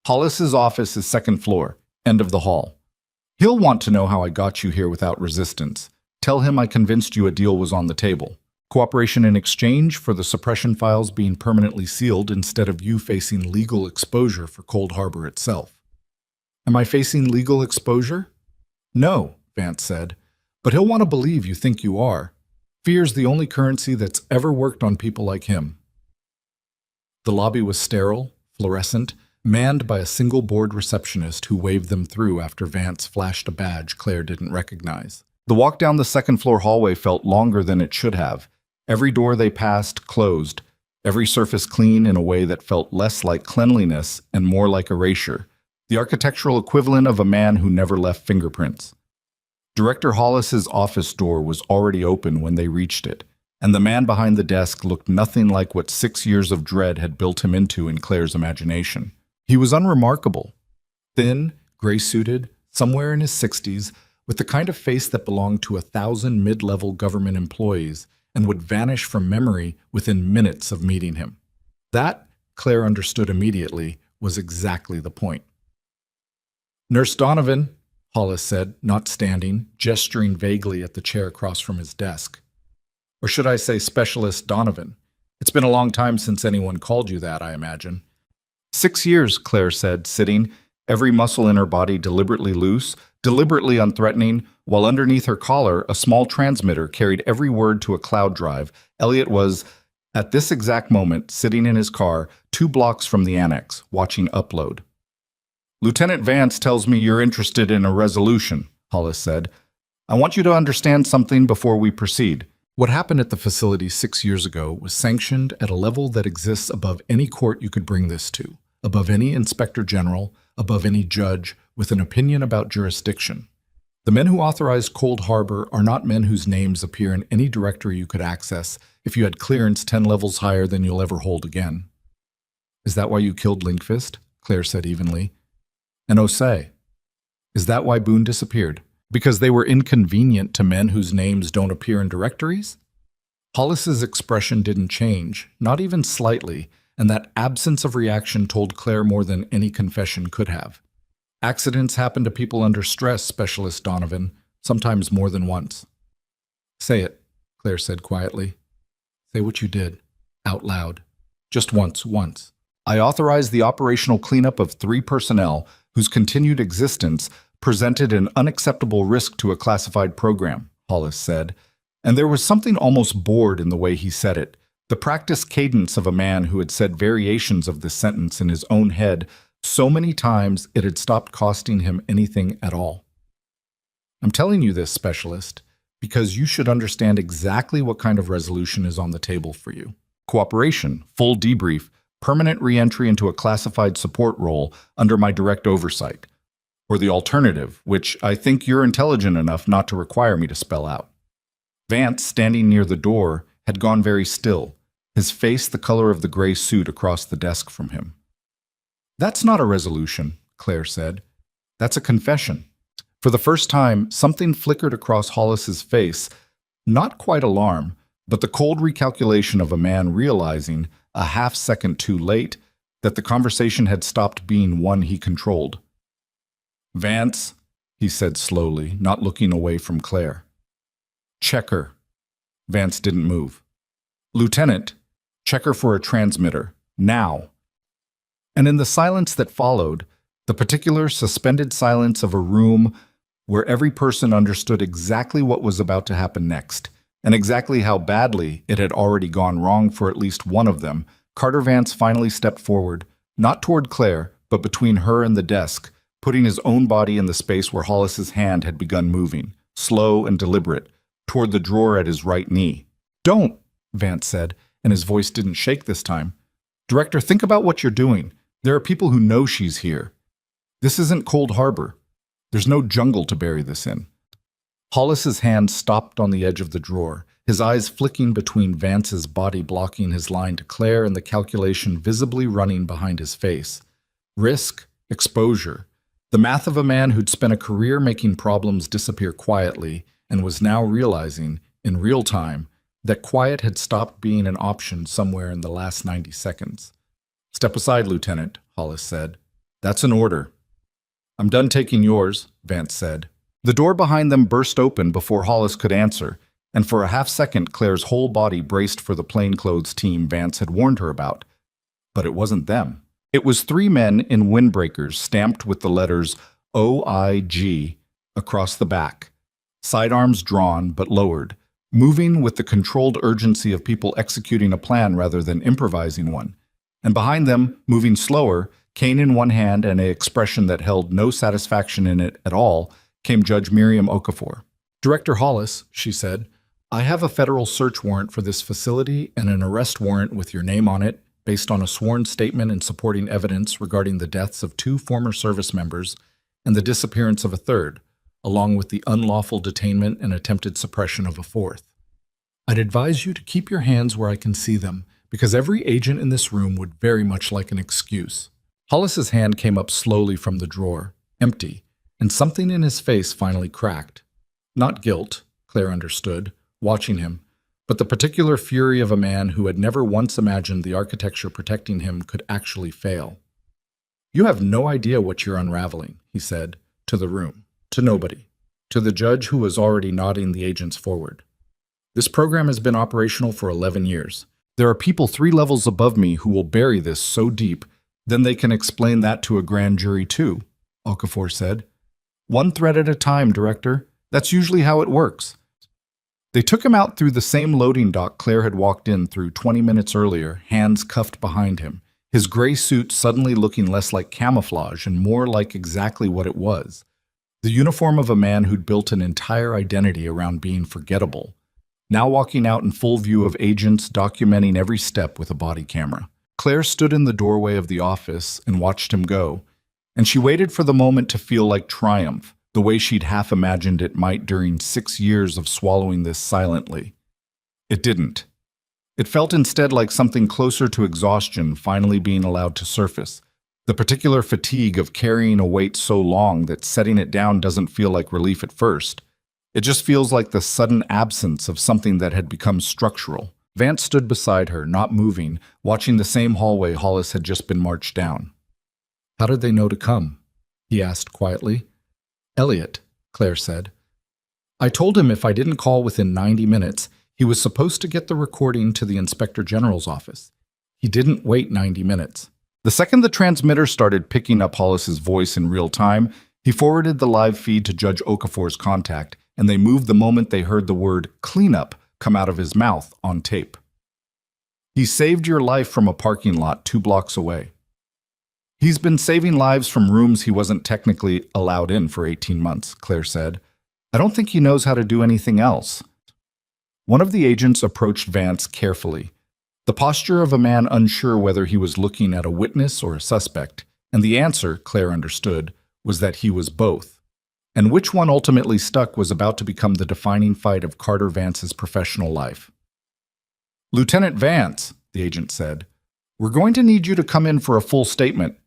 Hollis's office is 2nd floor, end of the hall. He'll want to know how I got you here without resistance. Tell him I convinced you a deal was on the table. Cooperation in exchange for the suppression files being permanently sealed instead of you facing legal exposure for Cold Harbor itself." "Am I facing legal exposure?" "No," Vance said, "but he'll want to believe you think you are. Fear's the only currency that's ever worked on people like him." The lobby was sterile, fluorescent, manned by a single bored receptionist who waved them through after Vance flashed a badge Claire didn't recognize. The walk down the 2nd-floor hallway felt longer than it should have. Every door they passed closed, every surface clean in a way that felt less like cleanliness and more like erasure, the architectural equivalent of a man who never left fingerprints. Director Hollis's office door was already open when they reached it, and the man behind the desk looked nothing like what 6 years of dread had built him into in Claire's imagination. He was unremarkable. Thin, gray-suited, somewhere in his 60s, with the kind of face that belonged to 1,000 mid-level government employees and would vanish from memory within minutes of meeting him. That, Claire understood immediately, was exactly the point. "Nurse Donovan," Hollis said, not standing, gesturing vaguely at the chair across from his desk. "Or should I say Specialist Donovan? It's been a long time since anyone called you that, I imagine. 6 years, Claire said, sitting, every muscle in her body deliberately loose, deliberately unthreatening, while underneath her collar, a small transmitter carried every word to a cloud drive. Elliot was, at this exact moment, sitting in his car, 2 blocks from the annex, watching upload. Lieutenant Vance tells me you're interested in a resolution, Hollis said. I want you to understand something before we proceed. What happened at the facility 6 years ago was sanctioned at a level that exists above any court you could bring this to, above any inspector general, above any judge with an opinion about jurisdiction. The men who authorized Cold Harbor are not men whose names appear in any directory you could access if you had clearance 10 levels higher than you'll ever hold again. Is that why you killed Linkfist? Claire said evenly. And Osei. Is that why Boone disappeared? Because they were inconvenient to men whose names don't appear in directories? Hollis's expression didn't change, not even slightly, and that absence of reaction told Claire more than any confession could have. Accidents happen to people under stress, Specialist Donovan, sometimes more than once. Say it, Claire said quietly. Say what you did, out loud. Just once. I authorized the operational cleanup of 3 personnel whose continued existence presented an unacceptable risk to a classified program, Hollis said, and there was something almost bored in the way he said it, the practiced cadence of a man who had said variations of this sentence in his own head so many times it had stopped costing him anything at all. I'm telling you this, Specialist, because you should understand exactly what kind of resolution is on the table for you. Cooperation, full debrief, permanent re-entry into a classified support role under my direct oversight. Or the alternative, which I think you're intelligent enough not to require me to spell out. Vance, standing near the door, had gone very still, his face the color of the gray suit across the desk from him. That's not a resolution, Claire said. That's a confession. For the first time, something flickered across Hollis's face, not quite alarm, but the cold recalculation of a man realizing, a half-second too late, that the conversation had stopped being one he controlled. Vance, he said slowly, not looking away from Claire. Check her. Vance didn't move. Lieutenant, check her for a transmitter, now. And in the silence that followed, the particular suspended silence of a room where every person understood exactly what was about to happen next, and exactly how badly it had already gone wrong for at least one of them, Carter Vance finally stepped forward, not toward Claire, but between her and the desk, putting his own body in the space where Hollis's hand had begun moving, slow and deliberate, toward the drawer at his right knee. Don't, Vance said, and his voice didn't shake this time. Director, think about what you're doing. There are people who know she's here. This isn't Cold Harbor. There's no jungle to bury this in. Hollis's hand stopped on the edge of the drawer, his eyes flicking between Vance's body blocking his line to Claire and the calculation visibly running behind his face. Risk, exposure, the math of a man who'd spent a career making problems disappear quietly and was now realizing, in real time, that quiet had stopped being an option somewhere in the last 90 seconds. Step aside, Lieutenant, Hollis said. That's an order. I'm done taking yours, Vance said. The door behind them burst open before Hollis could answer, and for a half-second Claire's whole body braced for the plainclothes team Vance had warned her about. But it wasn't them. It was 3 men in windbreakers stamped with the letters OIG across the back, sidearms drawn but lowered, moving with the controlled urgency of people executing a plan rather than improvising one. And behind them, moving slower, cane in one hand and an expression that held no satisfaction in it at all, came Judge Miriam Okafor. Director Hollis, she said, I have a federal search warrant for this facility and an arrest warrant with your name on it, based on a sworn statement and supporting evidence regarding the deaths of 2 former service members and the disappearance of a 3rd, along with the unlawful detainment and attempted suppression of a 4th. I'd advise you to keep your hands where I can see them, because every agent in this room would very much like an excuse. Hollis's hand came up slowly from the drawer, empty, and something in his face finally cracked. Not guilt, Claire understood, watching him, but the particular fury of a man who had never once imagined the architecture protecting him could actually fail. You have no idea what you're unraveling, he said, to the room, to nobody, to the judge who was already nodding the agents forward. This program has been operational for 11 years. There are people 3 levels above me who will bury this so deep, then they can explain that to a grand jury too, Okafor said. One thread at a time, Director. That's usually how it works. They took him out through the same loading dock Claire had walked in through 20 minutes earlier, hands cuffed behind him, his gray suit suddenly looking less like camouflage and more like exactly what it was. The uniform of a man who'd built an entire identity around being forgettable, now walking out in full view of agents documenting every step with a body camera. Claire stood in the doorway of the office and watched him go, and she waited for the moment to feel like triumph, the way she'd half imagined it might during 6 years of swallowing this silently. It didn't. It felt instead like something closer to exhaustion finally being allowed to surface, the particular fatigue of carrying a weight so long that setting it down doesn't feel like relief at first. It just feels like the sudden absence of something that had become structural. Vance stood beside her, not moving, watching the same hallway Hollis had just been marched down. "How did they know to come?" he asked quietly. "Elliot," Claire said. "I told him if I didn't call within 90 minutes, he was supposed to get the recording to the Inspector General's office. He didn't wait 90 minutes. The second the transmitter started picking up Hollis's voice in real time, he forwarded the live feed to Judge Okafor's contact, and they moved the moment they heard the word cleanup come out of his mouth on tape. "He saved your life from a parking lot 2 blocks away. He's been saving lives from rooms he wasn't technically allowed in for 18 months, Claire said. "I don't think he knows how to do anything else." One of the agents approached Vance carefully, the posture of a man unsure whether he was looking at a witness or a suspect, and the answer, Claire understood, was that he was both. And which one ultimately stuck was about to become the defining fight of Carter Vance's professional life. "Lieutenant Vance," the agent said, "we're going to need you to come in for a full statement."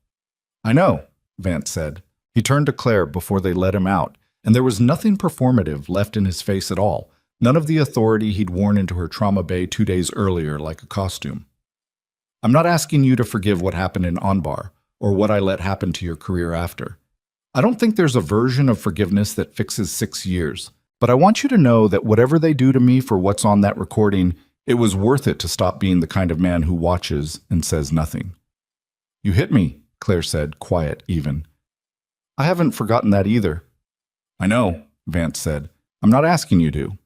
"I know," Vance said. He turned to Claire before they let him out, and there was nothing performative left in his face at all, none of the authority he'd worn into her trauma bay 2 days earlier like a costume. "I'm not asking you to forgive what happened in Anbar, or what I let happen to your career after. I don't think there's a version of forgiveness that fixes 6 years, but I want you to know that whatever they do to me for what's on that recording, it was worth it to stop being the kind of man who watches and says nothing." "You hit me," Claire said, quiet even. "I haven't forgotten that either." "I know," Vance said. "I'm not asking you to."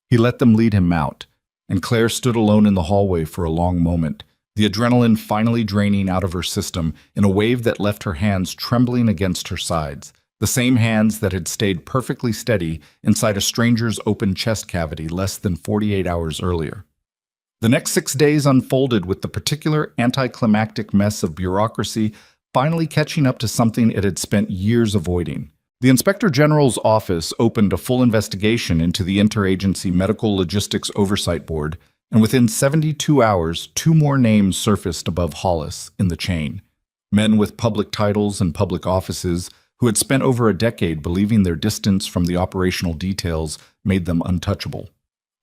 He let them lead him out, and Claire stood alone in the hallway for a long moment, the adrenaline finally draining out of her system in a wave that left her hands trembling against her sides, the same hands that had stayed perfectly steady inside a stranger's open chest cavity less than 48 hours earlier. The next 6 days unfolded with the particular anticlimactic mess of bureaucracy finally catching up to something it had spent years avoiding. The Inspector General's office opened a full investigation into the Interagency Medical Logistics Oversight Board, and within 72 hours, 2 more names surfaced above Hollis in the chain. Men with public titles and public offices who had spent over a decade believing their distance from the operational details made them untouchable.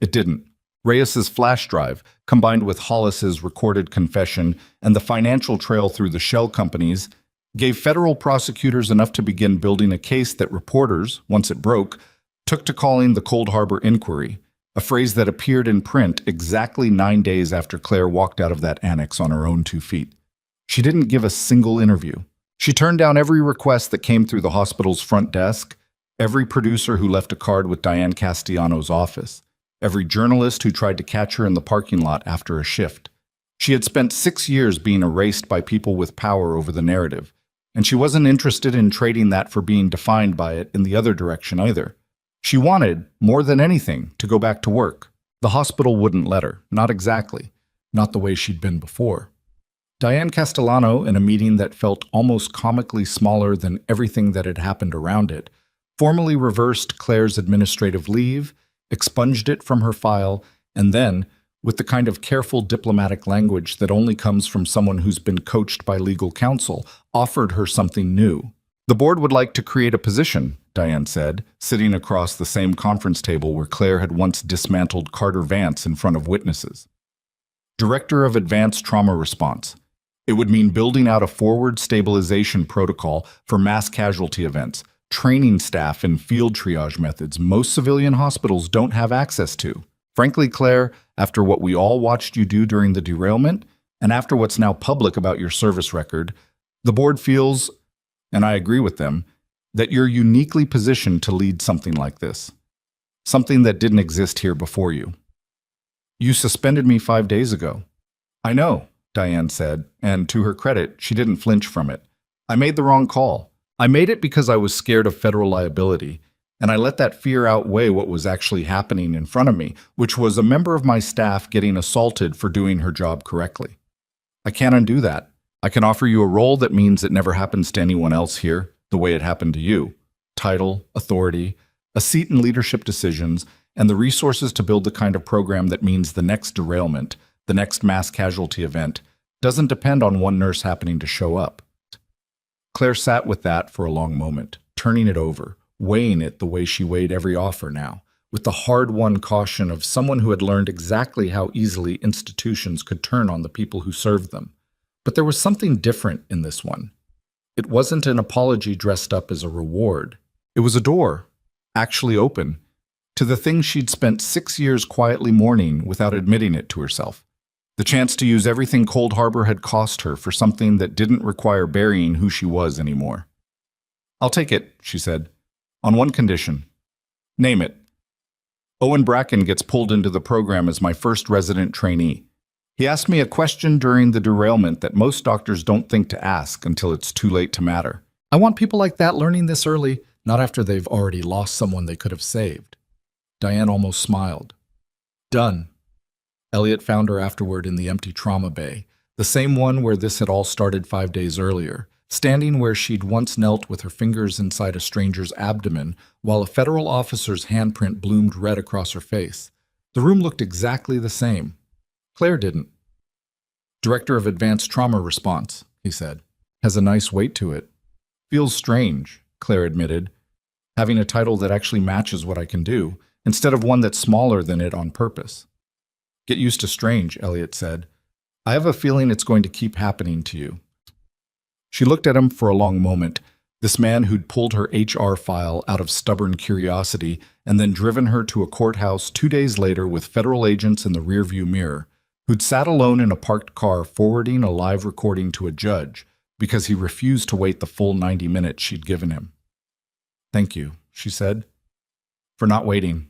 It didn't. Reyes's flash drive, combined with Hollis's recorded confession and the financial trail through the shell companies, gave federal prosecutors enough to begin building a case that reporters, once it broke, took to calling the Cold Harbor Inquiry, a phrase that appeared in print exactly 9 days after Claire walked out of that annex on her own 2 feet. She didn't give a single interview. She turned down every request that came through the hospital's front desk, every producer who left a card with Diane Castellano's office, every journalist who tried to catch her in the parking lot after a shift. She had spent 6 years being erased by people with power over the narrative, and she wasn't interested in trading that for being defined by it in the other direction either. She wanted, more than anything, to go back to work. The hospital wouldn't let her, not exactly, not the way she'd been before. Diane Castellano, in a meeting that felt almost comically smaller than everything that had happened around it, formally reversed Claire's administrative leave, expunged it from her file, and then, with the kind of careful diplomatic language that only comes from someone who's been coached by legal counsel, offered her something new. "The board would like to create a position," Diane said, sitting across the same conference table where Claire had once dismantled Carter Vance in front of witnesses. "Director of Advanced Trauma Response. It would mean building out a forward stabilization protocol for mass casualty events, training staff in field triage methods most civilian hospitals don't have access to. Frankly, Claire, after what we all watched you do during the derailment, and after what's now public about your service record, the board feels, and I agree with them, that you're uniquely positioned to lead something like this. Something that didn't exist here before you. You suspended me 5 days ago. I know, Diane said, and to her credit, she didn't flinch from it. I made the wrong call. I made it because I was scared of federal liability, and I let that fear outweigh what was actually happening in front of me, which was a member of my staff getting assaulted for doing her job correctly. I can't undo that. I can offer you a role that means it never happens to anyone else here, the way it happened to you. Title, authority, a seat in leadership decisions, and the resources to build the kind of program that means the next derailment, the next mass casualty event, doesn't depend on one nurse happening to show up. Claire sat with that for a long moment, turning it over, weighing it the way she weighed every offer now, with the hard-won caution of someone who had learned exactly how easily institutions could turn on the people who served them. But there was something different in this one. It wasn't an apology dressed up as a reward. It was a door, actually open, to the thing she'd spent 6 years quietly mourning without admitting it to herself. The chance to use everything Cold Harbor had cost her for something that didn't require burying who she was anymore. I'll take it, she said, on one condition. Name it. Owen Bracken gets pulled into the program as my first resident trainee. He asked me a question during the derailment that most doctors don't think to ask until it's too late to matter. I want people like that learning this early, not after they've already lost someone they could have saved. Diane almost smiled. Done. Elliot found her afterward in the empty trauma bay, the same one where this had all started 5 days earlier, standing where she'd once knelt with her fingers inside a stranger's abdomen while a federal officer's handprint bloomed red across her face. The room looked exactly the same. Claire didn't. Director of Advanced Trauma Response, he said. Has a nice weight to it. Feels strange, Claire admitted, having a title that actually matches what I can do, instead of one that's smaller than it on purpose. Get used to strange, Elliot said. I have a feeling it's going to keep happening to you. She looked at him for a long moment, this man who'd pulled her HR file out of stubborn curiosity and then driven her to a courthouse 2 days later with federal agents in the rearview mirror, who'd sat alone in a parked car forwarding a live recording to a judge because he refused to wait the full 90 minutes she'd given him. Thank you, she said, for not waiting.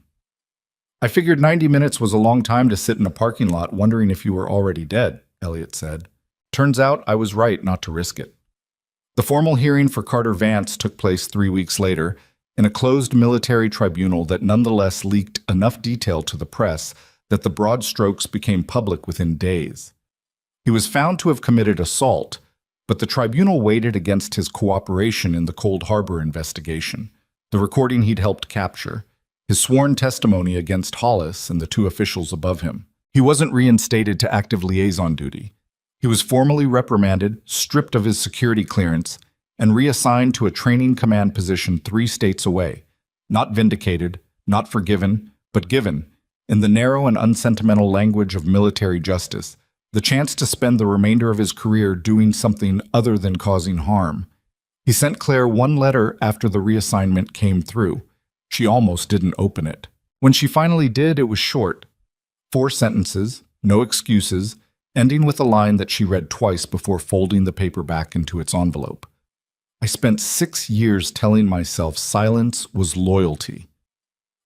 I figured 90 minutes was a long time to sit in a parking lot wondering if you were already dead, Elliot said. Turns out I was right not to risk it. The formal hearing for Carter Vance took place 3 weeks later in a closed military tribunal that nonetheless leaked enough detail to the press that the broad strokes became public within days. He was found to have committed assault, but the tribunal weighed against his cooperation in the Cold Harbor investigation, the recording he'd helped capture, his sworn testimony against Hollis and the 2 officials above him. He wasn't reinstated to active liaison duty. He was formally reprimanded, stripped of his security clearance, and reassigned to a training command position 3 states away, not vindicated, not forgiven, but given, in the narrow and unsentimental language of military justice, the chance to spend the remainder of his career doing something other than causing harm. He sent Claire 1 letter after the reassignment came through. She almost didn't open it. When she finally did, it was short. 4 sentences, no excuses, ending with a line that she read twice before folding the paper back into its envelope. I spent 6 years telling myself silence was loyalty.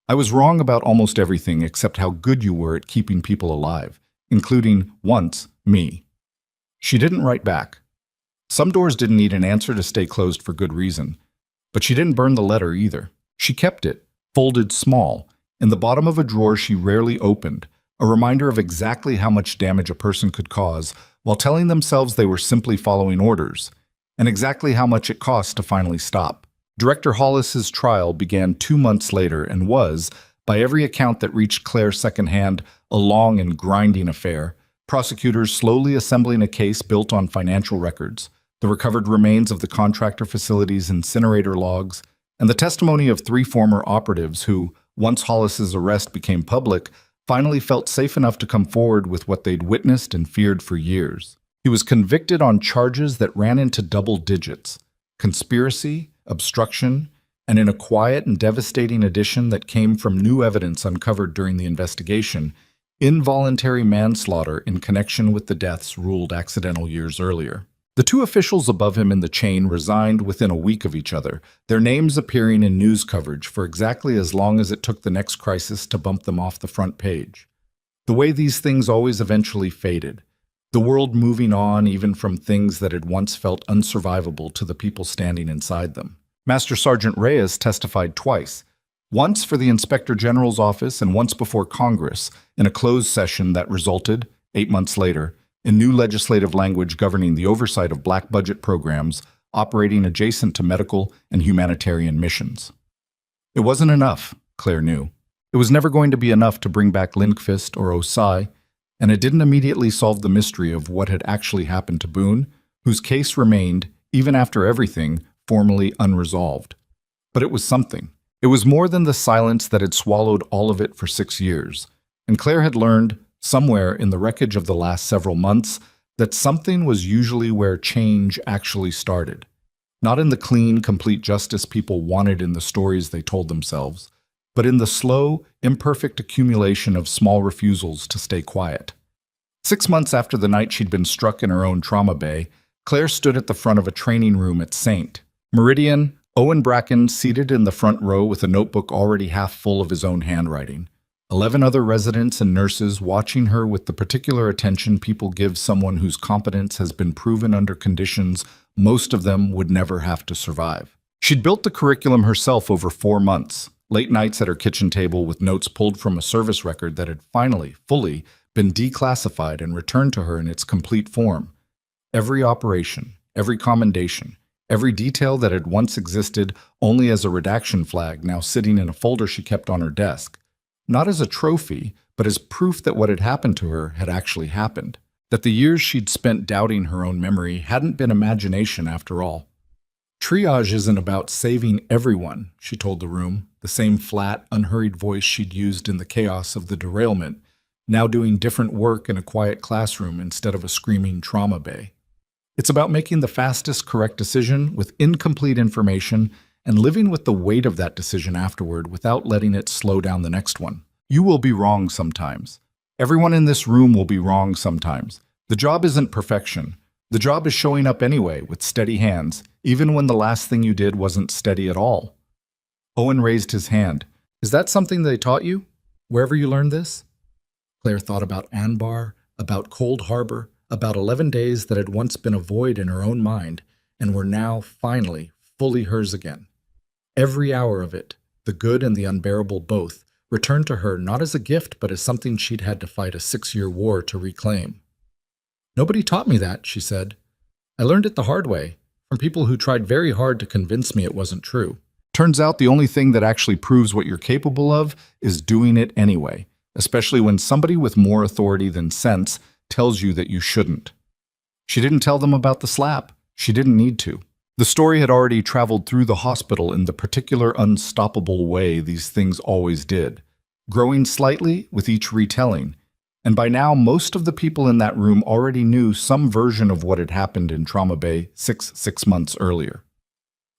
I was wrong about almost everything except how good you were at keeping people alive, including, once, me. She didn't write back. Some doors didn't need an answer to stay closed for good reason, but she didn't burn the letter either. She kept it, folded small, in the bottom of a drawer she rarely opened, a reminder of exactly how much damage a person could cause while telling themselves they were simply following orders, and exactly how much it cost to finally stop. Director Hollis's trial began 2 months later and was, by every account that reached Claire secondhand, a long and grinding affair, prosecutors slowly assembling a case built on financial records, the recovered remains of the contractor facility's incinerator logs, and the testimony of 3 former operatives who, once Hollis's arrest became public, finally felt safe enough to come forward with what they'd witnessed and feared for years. He was convicted on charges that ran into double digits: conspiracy, obstruction, And in a quiet and devastating addition that came from new evidence uncovered during the investigation, involuntary manslaughter in connection with the deaths ruled accidental years earlier. The two officials above him in the chain resigned within a week of each other, their names appearing in news coverage for exactly as long as it took the next crisis to bump them off the front page. The way these things always eventually faded, the world moving on even from things that had once felt unsurvivable to the people standing inside them. Master Sergeant Reyes testified twice, once for the Inspector General's office and once before Congress, in a closed session that resulted, 8 months later, in new legislative language governing the oversight of black budget programs operating adjacent to medical and humanitarian missions. It wasn't enough, Claire knew. It was never going to be enough to bring back Lindqvist or Osai, and it didn't immediately solve the mystery of what had actually happened to Boone, whose case remained, even after everything, formally unresolved. But it was something. It was more than the silence that had swallowed all of it for 6 years, and Claire had learned, somewhere in the wreckage of the last several months, that something was usually where change actually started. Not in the clean, complete justice people wanted in the stories they told themselves, but in the slow, imperfect accumulation of small refusals to stay quiet. 6 months after the night she'd been struck in her own trauma bay, Claire stood at the front of a training room at St. Meridian, Owen Bracken seated in the front row with a notebook already half full of his own handwriting. 11 other residents and nurses watching her with the particular attention people give someone whose competence has been proven under conditions most of them would never have to survive. She'd built the curriculum herself over 4 months, late nights at her kitchen table with notes pulled from a service record that had finally, fully, been declassified and returned to her in its complete form. Every operation, every commendation, every detail that had once existed only as a redaction flag now sitting in a folder she kept on her desk. Not as a trophy, but as proof that what had happened to her had actually happened. That the years she'd spent doubting her own memory hadn't been imagination after all. Triage isn't about saving everyone, she told the room, the same flat, unhurried voice she'd used in the chaos of the derailment, now doing different work in a quiet classroom instead of a screaming trauma bay. It's about making the fastest correct decision with incomplete information and living with the weight of that decision afterward without letting it slow down the next one. You will be wrong sometimes. Everyone in this room will be wrong sometimes. The job isn't perfection. The job is showing up anyway with steady hands, even when the last thing you did wasn't steady at all. Owen raised his hand. Is that something they taught you? Wherever you learned this? Claire thought about Anbar, about Cold Harbor, about 11 days that had once been a void in her own mind and were now, finally, fully hers again. Every hour of it, the good and the unbearable both, returned to her not as a gift but as something she'd had to fight a 6-year war to reclaim. Nobody taught me that, she said. I learned it the hard way, from people who tried very hard to convince me it wasn't true. Turns out the only thing that actually proves what you're capable of is doing it anyway, especially when somebody with more authority than sense tells you that you shouldn't. She didn't tell them about the slap. She didn't need to. The story had already traveled through the hospital in the particular unstoppable way these things always did, growing slightly with each retelling, and by now most of the people in that room already knew some version of what had happened in Trauma Bay six months earlier.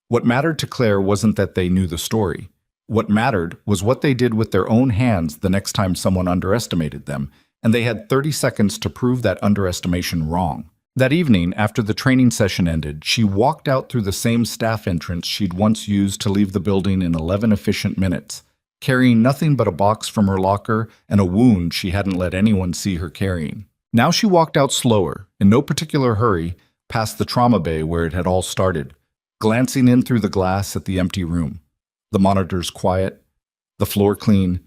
What mattered to Claire wasn't that they knew the story. What mattered was what they did with their own hands the next time someone underestimated them, and they had 30 seconds to prove that underestimation wrong. That evening, after the training session ended, she walked out through the same staff entrance she'd once used to leave the building in 11 efficient minutes, carrying nothing but a box from her locker and a wound she hadn't let anyone see her carrying. Now she walked out slower, in no particular hurry, past the trauma bay where it had all started, glancing in through the glass at the empty room. The monitors quiet, the floor clean,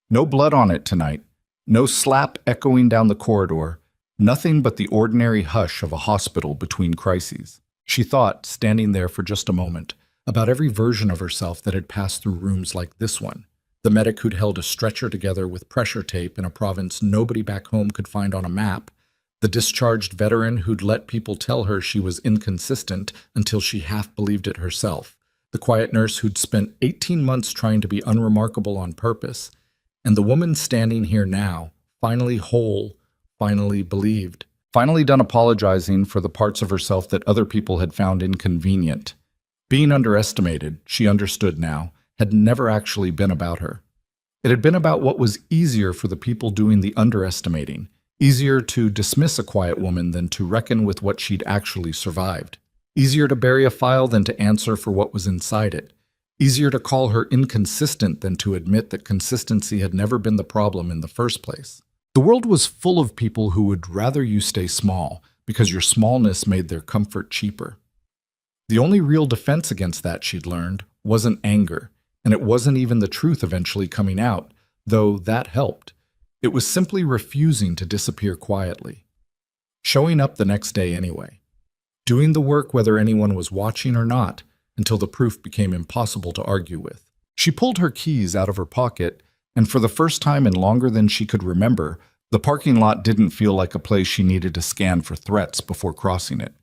no blood on it tonight, no slap echoing down the corridor, nothing but the ordinary hush of a hospital between crises. She thought, standing there for just a moment, about every version of herself that had passed through rooms like this one. The medic who'd held a stretcher together with pressure tape in a province nobody back home could find on a map. The discharged veteran who'd let people tell her she was inconsistent until she half believed it herself. The quiet nurse who'd spent 18 months trying to be unremarkable on purpose. And the woman standing here now, finally whole, finally believed, finally done apologizing for the parts of herself that other people had found inconvenient. Being underestimated, she understood now, had never actually been about her. It had been about what was easier for the people doing the underestimating, easier to dismiss a quiet woman than to reckon with what she'd actually survived, easier to bury a file than to answer for what was inside it, easier to call her inconsistent than to admit that consistency had never been the problem in the first place. The world was full of people who would rather you stay small because your smallness made their comfort cheaper. The only real defense against that, she'd learned, wasn't anger, and it wasn't even the truth eventually coming out, though that helped. It was simply refusing to disappear quietly. Showing up the next day anyway. Doing the work whether anyone was watching or not, until the proof became impossible to argue with. She pulled her keys out of her pocket, and for the first time in longer than she could remember, the parking lot didn't feel like a place she needed to scan for threats before crossing it.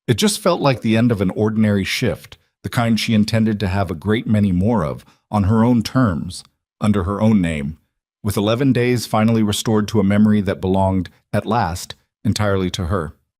It just felt like the end of an ordinary shift, the kind she intended to have a great many more of, on her own terms, under her own name, with 11 days finally restored to a memory that belonged, at last, entirely to her.